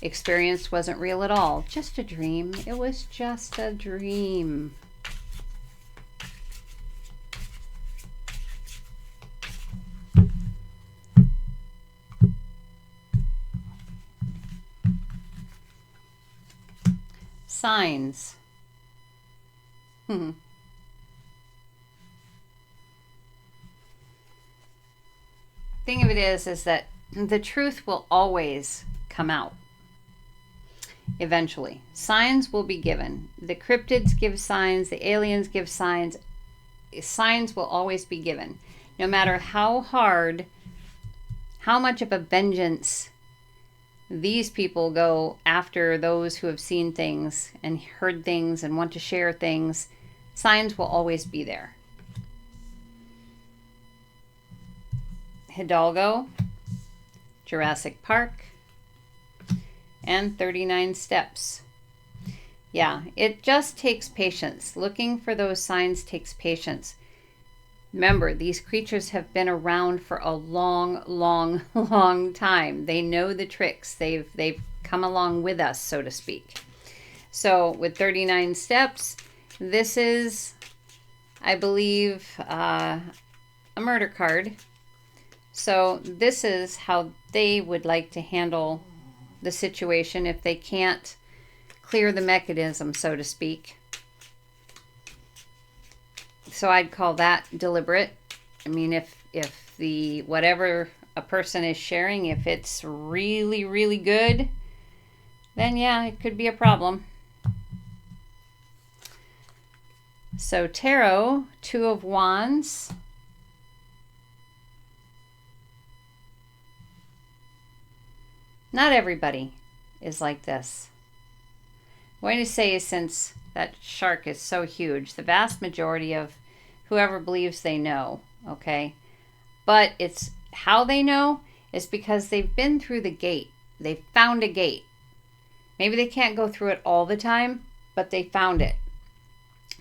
experienced wasn't real at all. Just a dream. It was just a dream. Signs. Thing of it is that the truth will always come out. Eventually. Signs will be given. The cryptids give signs. The aliens give signs. Signs will always be given. No matter how hard, how much of a vengeance these people go after those who have seen things and heard things and want to share things, signs will always be there. Hidalgo, Jurassic Park, and 39 Steps. Yeah, it just takes patience. Looking for those signs takes patience. Remember, these creatures have been around for a long, long, long time. They know the tricks. They've come along with us, so to speak. So with 39 Steps, this is, I believe, a murder card. So this is how they would like to handle the situation if they can't clear the mechanism, so to speak. So I'd call that deliberate. I mean, if the whatever a person is sharing, if it's really, really good, then yeah, it could be a problem. So Tarot, Two of Wands. Not everybody is like this. I'm going to say, since that shark is so huge, the vast majority of whoever believes they know, okay? But it's how they know is because they've been through the gate. They've found a gate. Maybe they can't go through it all the time, but they found it.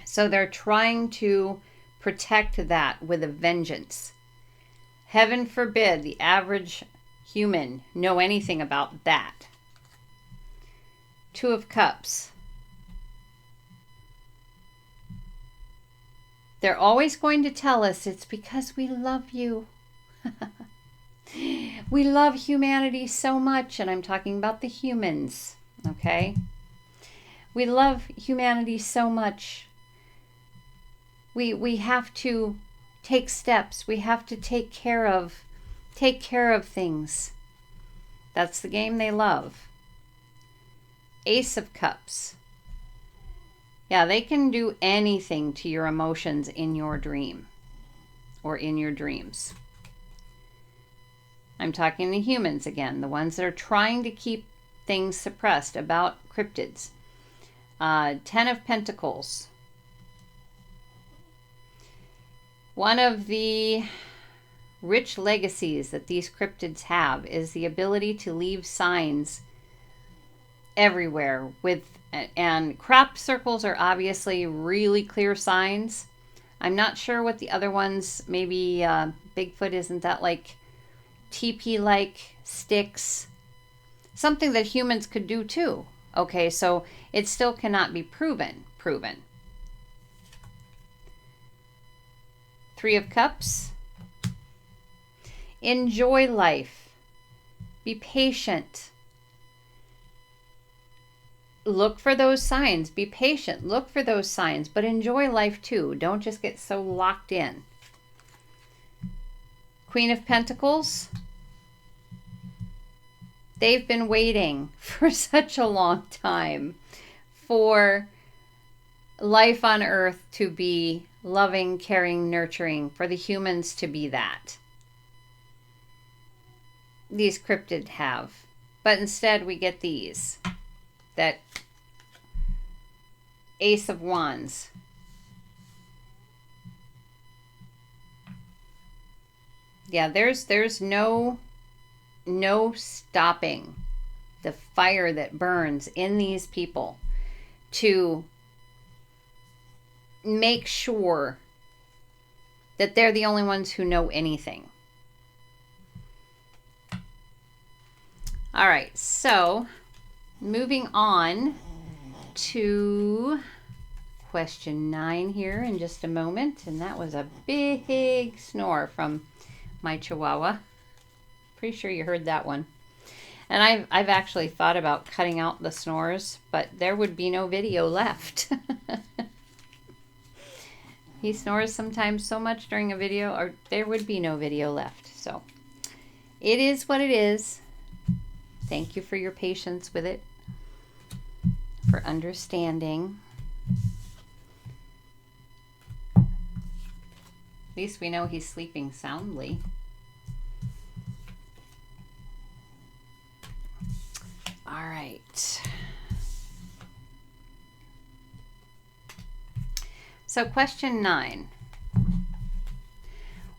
So they're trying to protect that with a vengeance. Heaven forbid the average human know anything about that. Two of Cups. They're always going to tell us it's because we love you. We love humanity so much, and I'm talking about the humans, okay? We love humanity so much. We have to take steps. We have to take care of things. That's the game they love. Ace of Cups. Yeah, they can do anything to your emotions in your dream or in your dreams. I'm talking to humans again, the ones that are trying to keep things suppressed about cryptids. 10 of Pentacles. One of the rich legacies that these cryptids have is the ability to leave signs everywhere and crop circles are obviously really clear signs. I'm not sure what the other ones, maybe Bigfoot, isn't that like TP-like sticks? Something that humans could do too. Okay, so it still cannot be proven. Three of Cups. Enjoy life. Be patient. Look for those signs. Be patient. Look for those signs, but enjoy life too. Don't just get so locked in. Queen of Pentacles. They've been waiting for such a long time for life on Earth to be loving, caring, nurturing, for the humans to be that. These cryptid have. But instead we get these. That Ace of Wands. Yeah, there's no stopping the fire that burns in these people to make sure that they're the only ones who know anything. All right, so moving on to question 9 here in just a moment. And that was a big snore from my Chihuahua. Pretty sure you heard that one. And I've actually thought about cutting out the snores, but there would be no video left. He snores sometimes so much during a video, or there would be no video left. So it is what it is. Thank you for your patience with it, for understanding. At least we know he's sleeping soundly. All right. So question 9.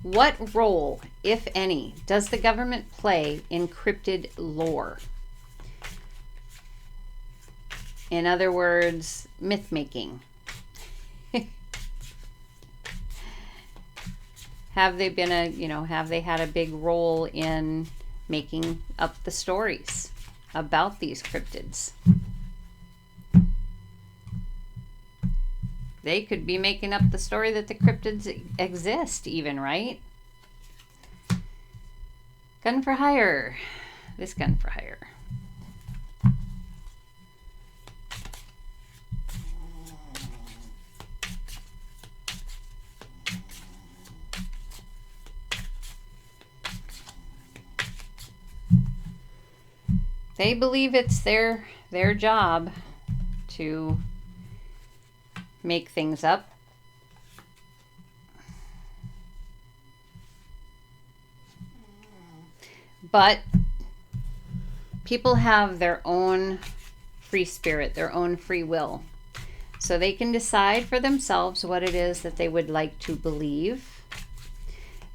What role, if any, does the government play in cryptid lore? In other words, myth making. Have they been have they had a big role in making up the stories about these cryptids? They could be making up the story that the cryptids exist even, right? Gun for hire. This gun for hire. They believe it's their job to make things up. But people have their own free spirit, their own free will. So they can decide for themselves what it is that they would like to believe.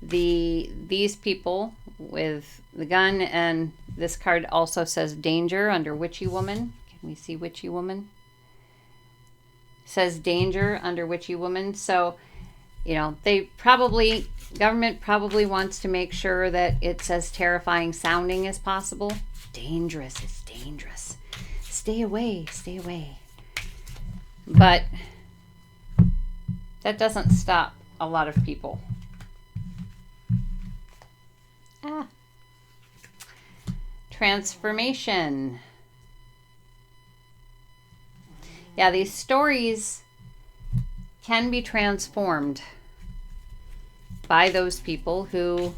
These people with the gun, and this card also says danger under witchy woman. Can we see witchy woman? Says danger under witchy woman. So, government probably wants to make sure that it's as terrifying sounding as possible. Dangerous is dangerous. Stay away, stay away. But that doesn't stop a lot of people. Transformation. Yeah, these stories can be transformed by those people who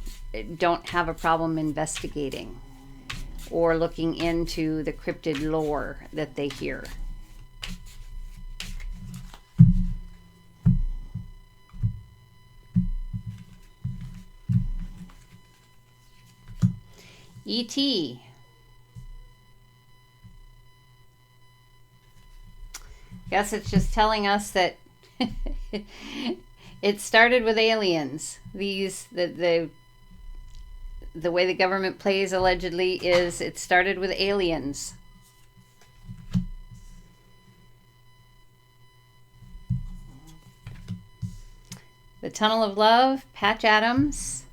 don't have a problem investigating or looking into the cryptid lore that they hear. E.T. Guess it's just telling us that it started with aliens. The way the government plays allegedly is it started with aliens. The Tunnel of Love, Patch Adams,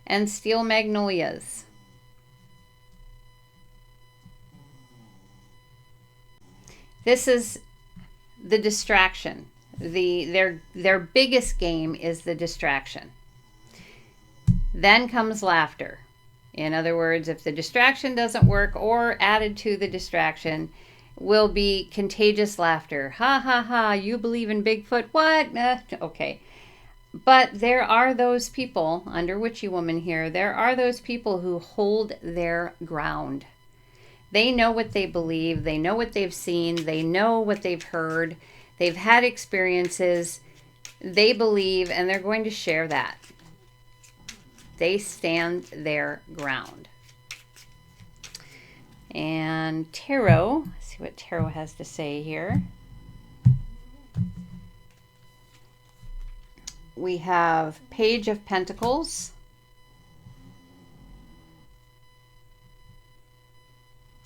and Steel Magnolias. This is the distraction. Their biggest game is the distraction. Then comes laughter. In other words, if the distraction doesn't work, or added to the distraction, will be contagious laughter. Ha ha ha, you believe in Bigfoot? What? Okay. But there are those people, under Witchy Woman here, there are those people who hold their ground. They know what they believe. They know what they've seen. They know what they've heard. They've had experiences. They believe, and they're going to share that. They stand their ground. And Tarot, let's see what Tarot has to say here. We have Page of Pentacles.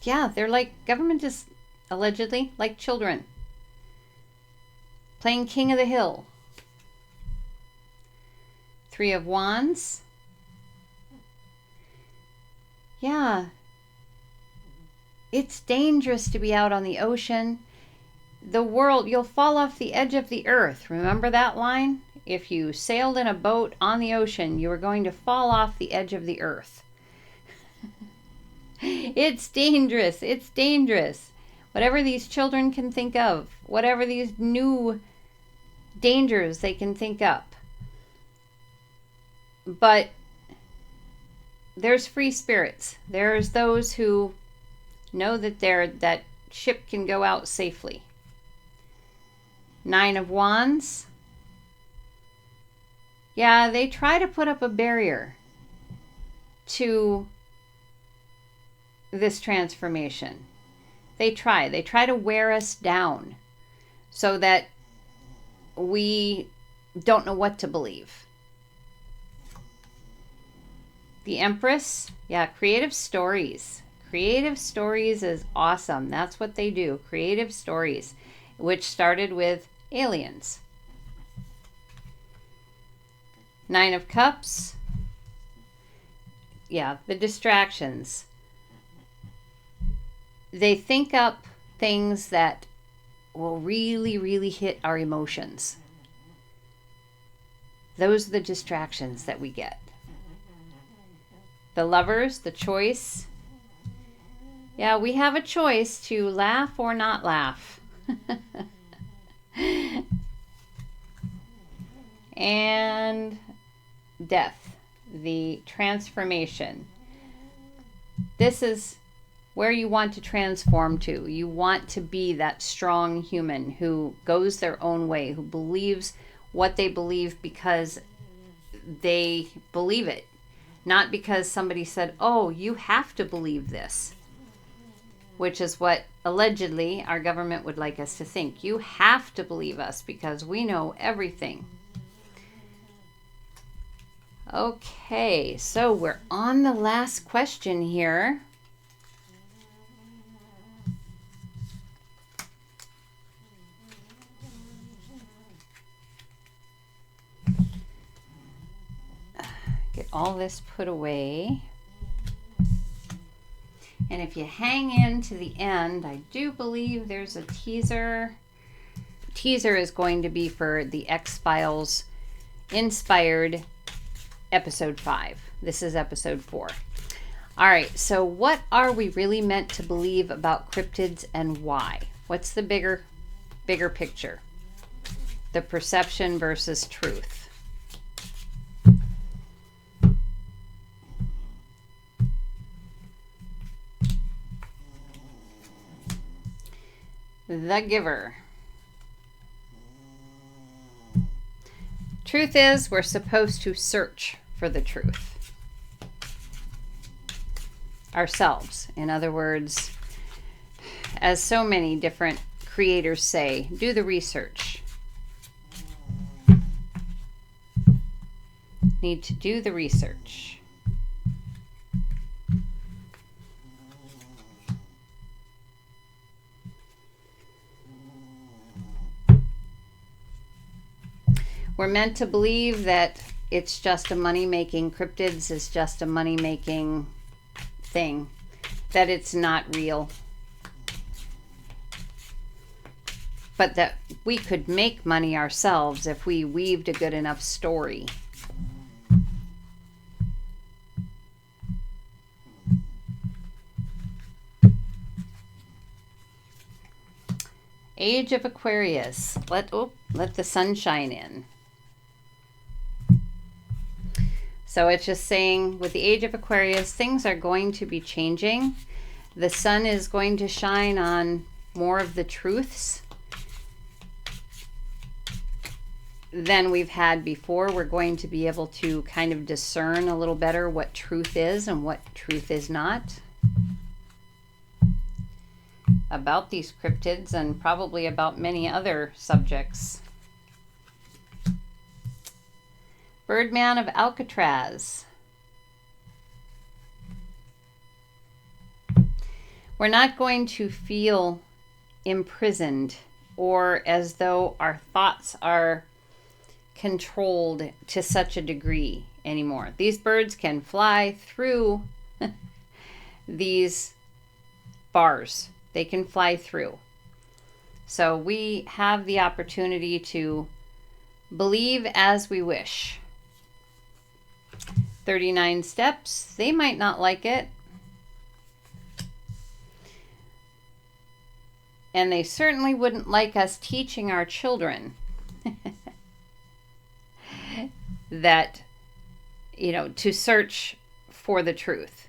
Yeah, they're like, government is allegedly like children. Playing King of the Hill. Three of Wands. Yeah. It's dangerous to be out on the ocean. The world, you'll fall off the edge of the earth. Remember that line? If you sailed in a boat on the ocean, you were going to fall off the edge of the earth. It's dangerous. It's dangerous. Whatever these children can think of, whatever these new dangers they can think up. But there's free spirits. There's those who know that that ship can go out safely. Nine of Wands. Yeah, they try to put up a barrier to this transformation. They try to wear us down so that we don't know what to believe. The Empress, yeah, creative stories. Creative stories is awesome. That's what they do. Creative stories, which started with aliens. Nine of Cups. Yeah, the distractions. They think up things that will really, really hit our emotions. Those are the distractions that we get. The Lovers, the choice. Yeah, we have a choice to laugh or not laugh. And Death, the transformation. This is where you want to transform to. You want to be that strong human who goes their own way, who believes what they believe because they believe it. Not because somebody said, oh, you have to believe this. Which is what allegedly our government would like us to think. You have to believe us because we know everything. Okay, so we're on the last question here. Get all this put away. And if you hang in to the end, I do believe there's a teaser. Teaser is going to be for the X-Files inspired episode 5. This is episode 4. All right, so what are we really meant to believe about cryptids and why? What's the bigger picture? The perception versus truth. The Giver. Truth is, we're supposed to search for the truth ourselves. In other words, as so many different creators say, do the research. Need to do the research. We're meant to believe that it's just a money-making, cryptids is just a money-making thing, that it's not real. But that we could make money ourselves if we weaved a good enough story. Age of Aquarius. Let the sun shine in. So it's just saying with the age of Aquarius, things are going to be changing. The sun is going to shine on more of the truths than we've had before. We're going to be able to kind of discern a little better what truth is and what truth is not about these cryptids, and probably about many other subjects. Birdman of Alcatraz. We're not going to feel imprisoned or as though our thoughts are controlled to such a degree anymore. These birds can fly through these bars. They can fly through. So we have the opportunity to believe as we wish. 39 steps. They might not like it. And they certainly wouldn't like us teaching our children that, to search for the truth.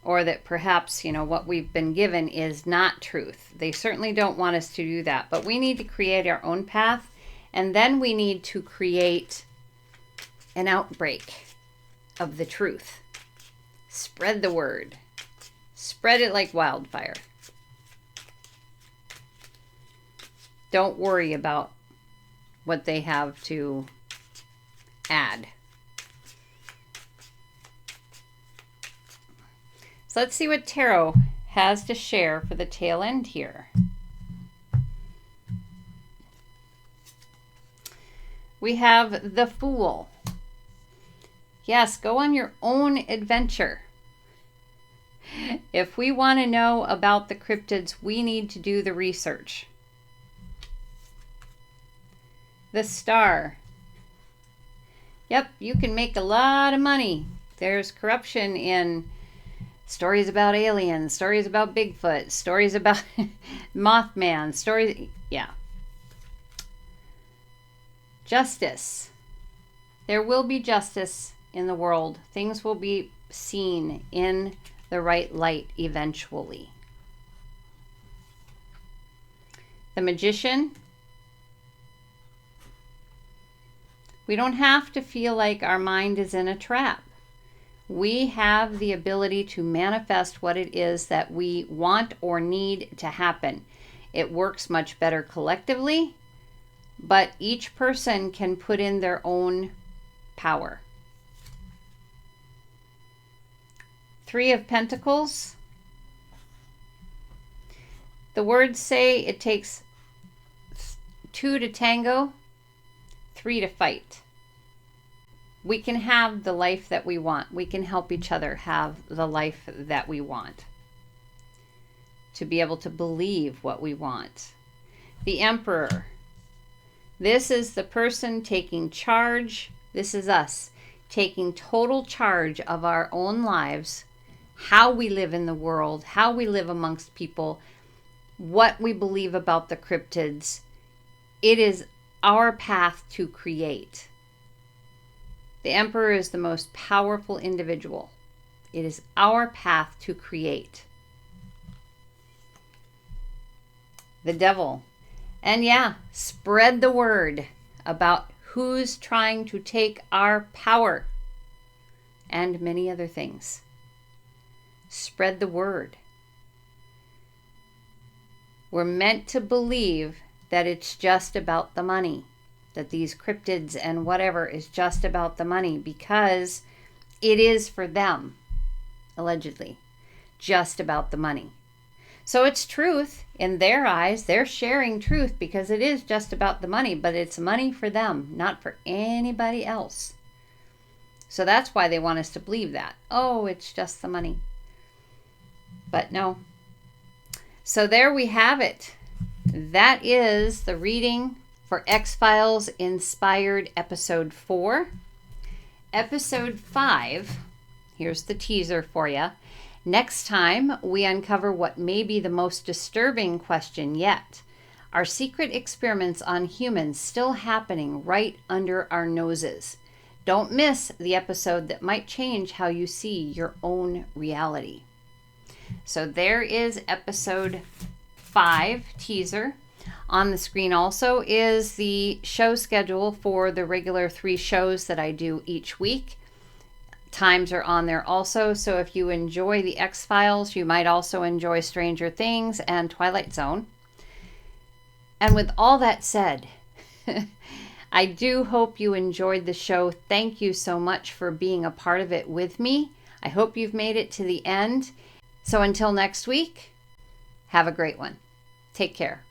Or that perhaps, what we've been given is not truth. They certainly don't want us to do that. But we need to create our own path. And then we need to create an outbreak of the truth. Spread the word. Spread it like wildfire. Don't worry about what they have to add. So let's see what Tarot has to share for the tail end here. We have the Fool. Yes, go on your own adventure. If we want to know about the cryptids, we need to do the research. The Star. Yep, you can make a lot of money. There's corruption in stories about aliens, stories about Bigfoot, stories about Mothman, stories, yeah. Justice. There will be justice in the world. Things will be seen in the right light eventually. The Magician. We don't have to feel like our mind is in a trap. We have the ability to manifest what it is that we want or need to happen. It works much better collectively, but each person can put in their own power. Three of Pentacles. The words say it takes 2 to tango, 3 to fight. We can have the life that we want. We can help each other have the life that we want. To be able to believe what we want. The Emperor. This is the person taking charge. This is us taking total charge of our own lives, how we live in the world, how we live amongst people, what we believe about the cryptids. It is our path to create. The Emperor is the most powerful individual. It is our path to create. The Devil. And yeah, spread the word about who's trying to take our power and many other things. Spread the word. We're meant to believe that it's just about the money, that these cryptids and whatever is just about the money, because it is for them, allegedly, just about the money. So it's truth in their eyes. They're sharing truth because it is just about the money, but it's money for them, not for anybody else. So that's why they want us to believe that. Oh, it's just the money. But no. So there we have it. That is the reading for X-Files Inspired Episode 4. Episode 5, here's the teaser for you. Next time, we uncover what may be the most disturbing question yet. Are secret experiments on humans still happening right under our noses? Don't miss the episode that might change how you see your own reality. So there is episode 5 teaser. On the screen also is the show schedule for the regular 3 shows that I do each week. Times are on there also, so if you enjoy the X-Files, you might also enjoy Stranger Things and Twilight Zone. And with all that said, I do hope you enjoyed the show. Thank you so much for being a part of it with me. I hope you've made it to the end. So until next week, have a great one. Take care.